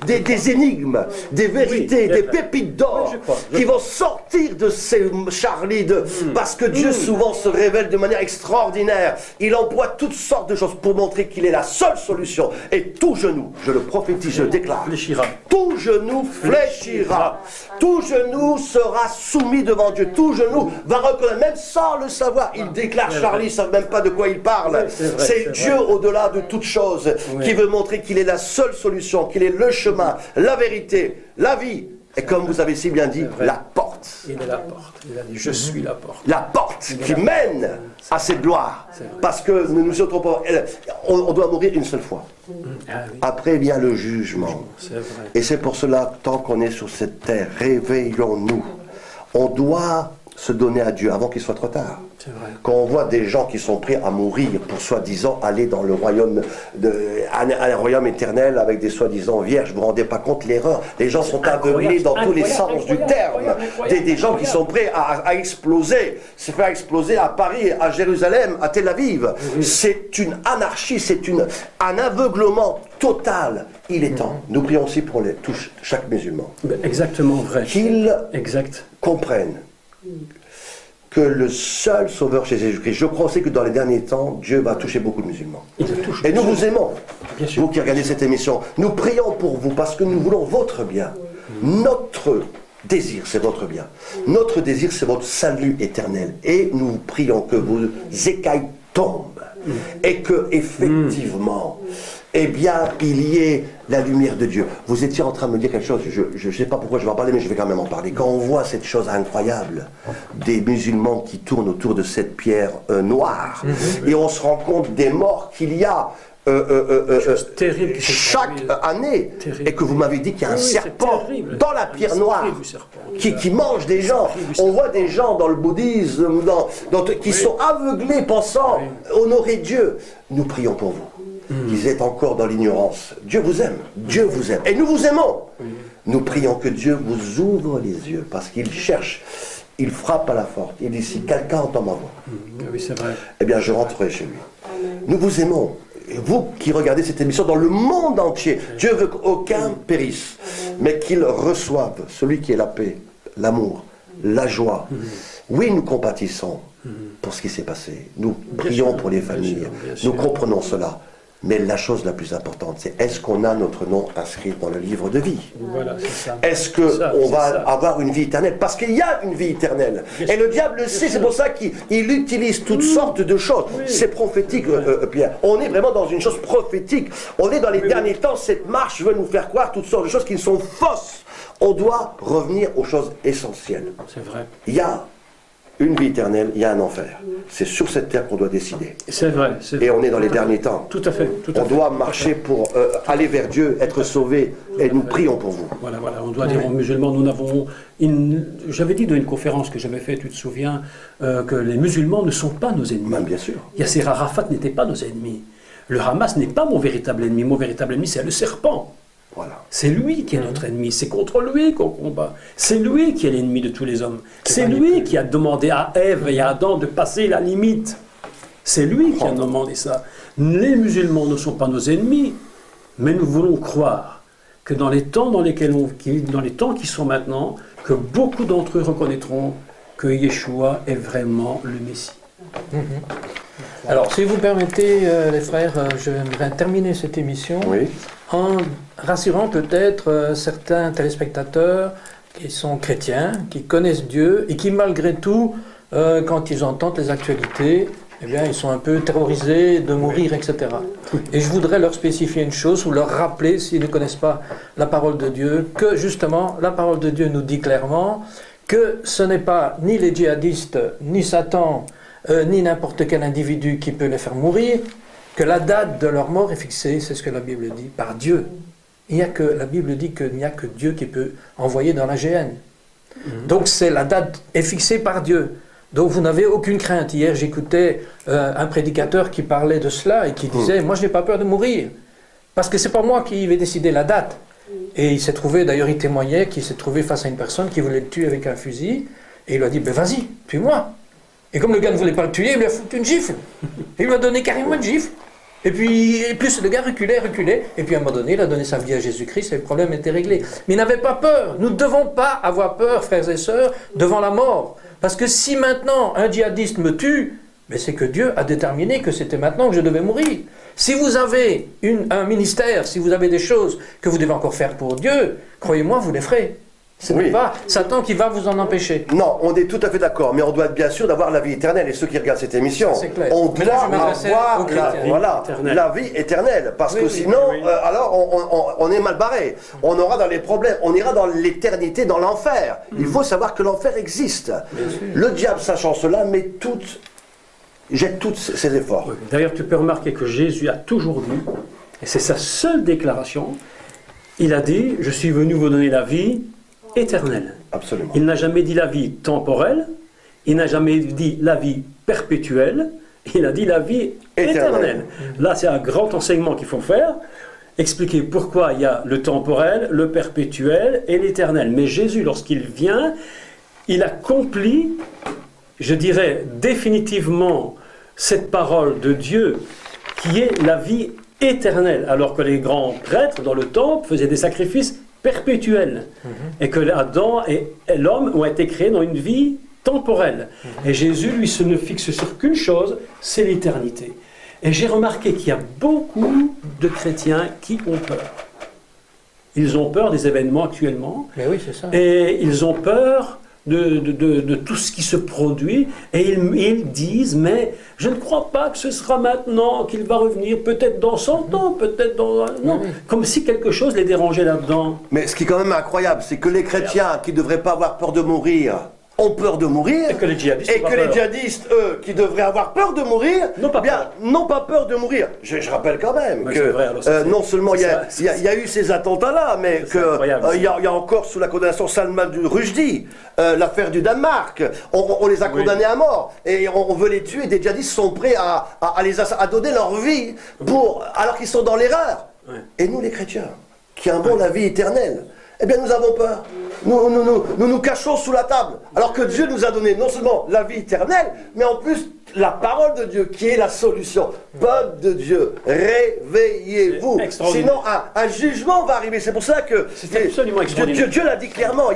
des énigmes, des vérités, des pépites d'or qui vont sortir de ces Charlie, parce que Dieu souvent se révèle de manière extraordinaire. Il emploie toutes sortes de choses pour montrer qu'il est la seule solution. Et tout genou, je le prophétise, je le déclare, tout genou fléchira, tout genou sera soumis devant Dieu, tout genou va reconnaître, même sans le savoir. Il déclare, Charlie, ne savent même pas de quoi il parle. C'est Dieu au-delà de toute chose qui veut montrer qu'il est la seule solution, qu'il est le chemin, la vérité, la vie. Et comme vous avez si bien dit, la porte. Il est la porte. Il a dit, je suis la porte. La porte qui mène à cette gloire. Parce que nous nous sommes pas. On doit mourir une seule fois. Après vient le jugement. Et c'est pour cela, tant qu'on est sur cette terre, réveillons-nous. On doit se donner à Dieu avant qu'il soit trop tard. Quand on voit des gens qui sont prêts à mourir pour soi-disant aller dans le royaume un royaume éternel avec des soi-disant vierges, vous ne vous rendez pas compte l'erreur. Les gens sont aveuglés dans tous les sens du terme. Des gens qui sont prêts à exploser, se faire exploser à Paris, à Jérusalem, à Tel Aviv. C'est une anarchie, c'est un aveuglement total. Il est temps. Nous prions aussi pour chaque musulman. Exactement vrai. Qu'ils comprennent que le seul sauveur chez Jésus-Christ. Je crois aussi que dans les derniers temps, Dieu va toucher beaucoup de musulmans. Et nous vous aimons, vous qui regardez cette émission. Nous prions pour vous parce que nous voulons votre bien. Notre désir, c'est votre bien. Notre désir, c'est votre salut éternel. Et nous prions que vos écailles tombent et que, effectivement, eh bien, il y ait la lumière de Dieu. Vous étiez en train de me dire quelque chose, je ne sais pas pourquoi je vais en parler, mais je vais quand même en parler. Quand on voit cette chose incroyable, des musulmans qui tournent autour de cette pierre noire, et on se rend compte des morts qu'il y a chaque année, et que vous m'avez dit qu'il y a un serpent dans la pierre noire qui mange des gens. On voit des gens dans le bouddhisme qui sont aveuglés pensant honorer Dieu. Nous prions pour vous. Qu'ils êtes encore dans l'ignorance. Dieu vous aime. Dieu vous aime. Et nous vous aimons. Nous prions que Dieu vous ouvre les yeux parce qu'il cherche. Il frappe à la porte. Il dit si quelqu'un entend ma voix, oui, c'est vrai. eh bien je rentrerai chez lui. Nous vous aimons. vous qui regardez cette émission dans le monde entier, Dieu veut qu'aucun périsse, mais qu'il reçoive celui qui est la paix, l'amour, la joie. Oui, nous compatissons pour ce qui s'est passé. Nous prions pour les familles. Nous comprenons cela. Mais la chose la plus importante, c'est est-ce qu'on a notre nom inscrit dans le livre de vie? Voilà, c'est ça. Est-ce qu'on va avoir une vie éternelle? Parce qu'il y a une vie éternelle. Et le diable le sait, c'est pour ça qu'il utilise toutes sortes de choses. C'est prophétique, Pierre. On est vraiment dans une chose prophétique. On est dans les derniers temps. Cette marche veut nous faire croire toutes sortes de choses qui sont fausses. On doit revenir aux choses essentielles. C'est vrai. Il y a une vie éternelle, il y a un enfer. C'est sur cette terre qu'on doit décider. C'est vrai. Et on est dans les derniers temps. Tout à fait. On doit marcher pour aller vers Dieu, être sauvé, et nous prions pour vous. Voilà, on doit dire aux musulmans, nous n'avons... J'avais dit dans une conférence que j'avais faite, tu te souviens, que les musulmans ne sont pas nos ennemis. Bien sûr. Yasser Arafat n'était pas nos ennemis. Le Hamas n'est pas mon véritable ennemi. Mon véritable ennemi, c'est le serpent. Voilà. C'est lui qui est notre ennemi, c'est contre lui qu'on combat. C'est lui qui est l'ennemi de tous les hommes. C'est lui qui a demandé à Ève et à Adam de passer la limite. C'est lui qui a demandé ça. Les musulmans ne sont pas nos ennemis, mais nous voulons croire que dans les temps dans les temps qui sont maintenant, que beaucoup d'entre eux reconnaîtront que Yeshua est vraiment le Messie. Alors, si vous permettez, les frères, j'aimerais terminer cette émission en rassurant peut-être certains téléspectateurs qui sont chrétiens, qui connaissent Dieu et qui, malgré tout, quand ils entendent les actualités, eh bien, ils sont un peu terrorisés de mourir, etc. Et je voudrais leur spécifier une chose, ou leur rappeler, s'ils ne connaissent pas la parole de Dieu, que justement, la parole de Dieu nous dit clairement que ce n'est pas ni les djihadistes, ni Satan, ni n'importe quel individu qui peut les faire mourir, que la date de leur mort est fixée, c'est ce que la Bible dit, par Dieu. La Bible dit qu'il n'y a que Dieu qui peut envoyer dans la géhenne. Donc la date est fixée par Dieu. Donc vous n'avez aucune crainte. Hier j'écoutais un prédicateur qui parlait de cela et qui disait « Moi je n'ai pas peur de mourir, parce que ce n'est pas moi qui vais décider la date ». Et il s'est trouvé, d'ailleurs il témoignait qu'il s'est trouvé face à une personne qui voulait le tuer avec un fusil, et il lui a dit ben, « Vas-y, tue-moi ». Et comme le gars ne voulait pas le tuer, il lui a foutu une gifle. Il lui a donné carrément une gifle. Et puis, plus le gars reculait, et puis à un moment donné, il a donné sa vie à Jésus-Christ et le problème était réglé. Mais il n'avait pas peur. Nous ne devons pas avoir peur, frères et sœurs, devant la mort. Parce que si maintenant un djihadiste me tue, mais c'est que Dieu a déterminé que c'était maintenant que je devais mourir. Si vous avez un ministère, si vous avez des choses que vous devez encore faire pour Dieu, croyez-moi, vous les ferez. Ce n'est pas Satan qui va vous en empêcher. Non, on est tout à fait d'accord, mais on doit bien sûr d'avoir la vie éternelle. Et ceux qui regardent cette émission, on doit avoir la vie éternelle. Parce que sinon, alors on est mal barré. On aura dans les problèmes, on ira dans l'éternité, dans l'enfer. Il faut savoir que l'enfer existe. Le diable, sachant cela, jette tous ses efforts. Oui. D'ailleurs, tu peux remarquer que Jésus a toujours dit, et c'est sa seule déclaration, il a dit, je suis venu vous donner la vie éternelle. Absolument. Il n'a jamais dit la vie temporelle, il n'a jamais dit la vie perpétuelle, il a dit la vie éternelle. Là, c'est un grand enseignement qu'il faut faire, expliquer pourquoi il y a le temporel, le perpétuel et l'éternel. Mais Jésus, lorsqu'il vient, il accomplit, je dirais définitivement, cette parole de Dieu qui est la vie éternelle, alors que les grands prêtres dans le temple faisaient des sacrifices perpétuel, et que Adam et l'homme ont été créés dans une vie temporelle. Et Jésus, lui, se ne fixe sur qu'une chose, c'est l'éternité. Et j'ai remarqué qu'il y a beaucoup de chrétiens qui ont peur. Ils ont peur des événements actuellement, mais oui, c'est ça. Et ils ont peur de tout ce qui se produit, et ils disent, mais je ne crois pas que ce sera maintenant qu'il va revenir, peut-être dans 100 ans, peut-être dans... Non, comme si quelque chose les dérangeait là-dedans. Mais ce qui est quand même incroyable, c'est que les chrétiens qui ne devraient pas avoir peur de mourir, ont peur de mourir, et que les djihadistes, eux, qui devraient avoir peur de mourir, n'ont pas peur de mourir. Je rappelle quand même que non seulement il y a eu ces attentats-là, mais qu'il y a encore sous la condamnation Salman Rushdie, l'affaire du Danemark, on les a condamnés à mort, et on veut les tuer, des djihadistes sont prêts à donner leur vie alors qu'ils sont dans l'erreur. Et nous les chrétiens, qui avons la vie éternelle, eh bien nous avons peur. Nous cachons sous la table. Alors que Dieu nous a donné non seulement la vie éternelle, mais en plus la parole de Dieu qui est la solution. Peuple de Dieu, réveillez-vous. Sinon un jugement va arriver. C'est pour ça que c'est absolument extraordinaire. Dieu l'a dit clairement.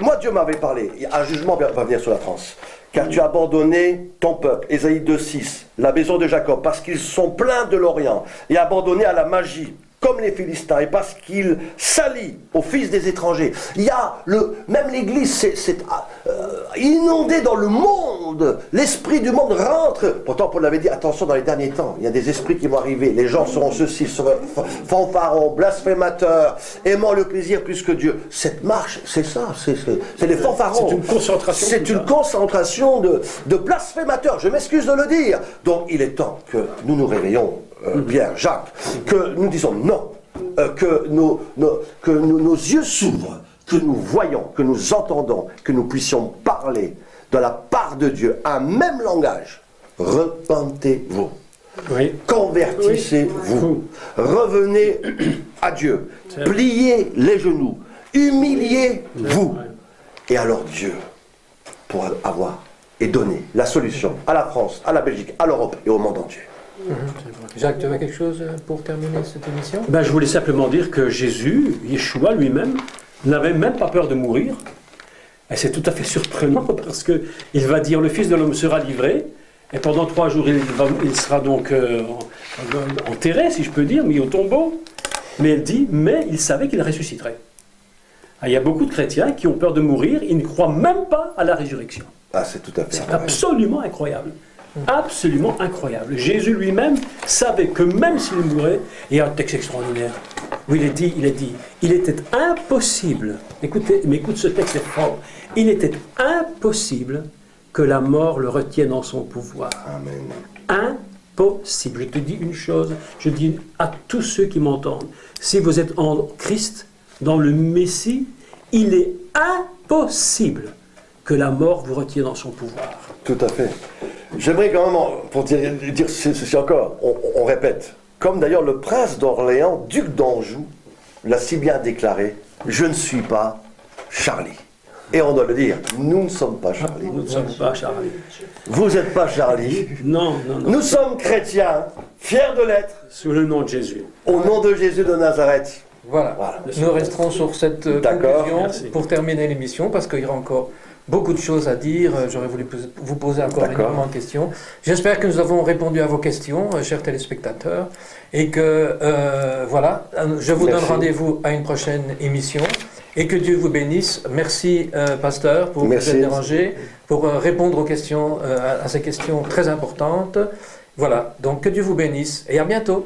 Moi Dieu m'avait parlé. Un jugement va venir sur la France. Car tu as abandonné ton peuple, Ésaïe 2,6, la maison de Jacob, parce qu'ils sont pleins de l'Orient, et abandonnés à la magie, comme les Philistins, et parce qu'ils s'allient aux fils des étrangers. Il y a même l'Église, c'est inondé dans le monde. L'esprit du monde rentre. Pourtant, Paul l'avait dit, attention, dans les derniers temps, il y a des esprits qui vont arriver. Les gens seront ceux-ci, seront fanfarons, blasphémateurs, aimant le plaisir plus que Dieu. Cette marche, c'est ça, c'est les fanfarons. C'est une concentration. C'est une concentration de blasphémateurs, je m'excuse de le dire. Donc, il est temps que nous nous réveillons. Pierre, Jacques, que nous disons non, que nos yeux s'ouvrent, que nous voyons, que nous entendons, que nous puissions parler de la part de Dieu un même langage. Repentez-vous, oui. Convertissez-vous, revenez à Dieu, pliez les genoux, humiliez-vous. Et alors Dieu pourra avoir et donner la solution à la France, à la Belgique, à l'Europe et au monde entier. Jacques, tu as quelque chose pour terminer cette émission? Je voulais simplement dire que Jésus, Yeshua lui-même, n'avait même pas peur de mourir. Et c'est tout à fait surprenant parce qu'il va dire, le Fils de l'homme sera livré, et pendant 3 jours il sera donc enterré, si je peux dire, mis au tombeau. Mais elle dit, mais il savait qu'il ressusciterait. Il y a beaucoup de chrétiens qui ont peur de mourir, ils ne croient même pas à la résurrection. Ah, c'est tout à fait. C'est absolument incroyable. Absolument incroyable. Jésus lui-même savait que même s'il mourait, il y a un texte extraordinaire où il était impossible, écoutez, mais écoute ce texte est fort, il était impossible que la mort le retienne en son pouvoir. Amen. Impossible. Je te dis une chose, je dis à tous ceux qui m'entendent, si vous êtes en Christ, dans le Messie, il est impossible que la mort vous retienne en son pouvoir. Tout à fait. J'aimerais quand même, pour dire ceci encore, on répète, comme d'ailleurs le prince d'Orléans, duc d'Anjou, l'a si bien déclaré, je ne suis pas Charlie. Et on doit le dire, nous ne sommes pas Charlie. Nous ne sommes pas Charlie. Vous n'êtes pas Charlie. Non. Nous sommes chrétiens, fiers de l'être. Sous le nom de Jésus. Au nom de Jésus de Nazareth. Voilà. Nous resterons sur cette conclusion pour terminer l'émission, parce qu'il y aura encore beaucoup de choses à dire. J'aurais voulu vous poser encore énormément de questions. J'espère que nous avons répondu à vos questions, chers téléspectateurs, et que voilà, je vous donne rendez-vous à une prochaine émission, et que Dieu vous bénisse. Merci, pasteur, pour vous être dérangé, pour répondre aux questions, à ces questions très importantes. Voilà, donc que Dieu vous bénisse, et à bientôt.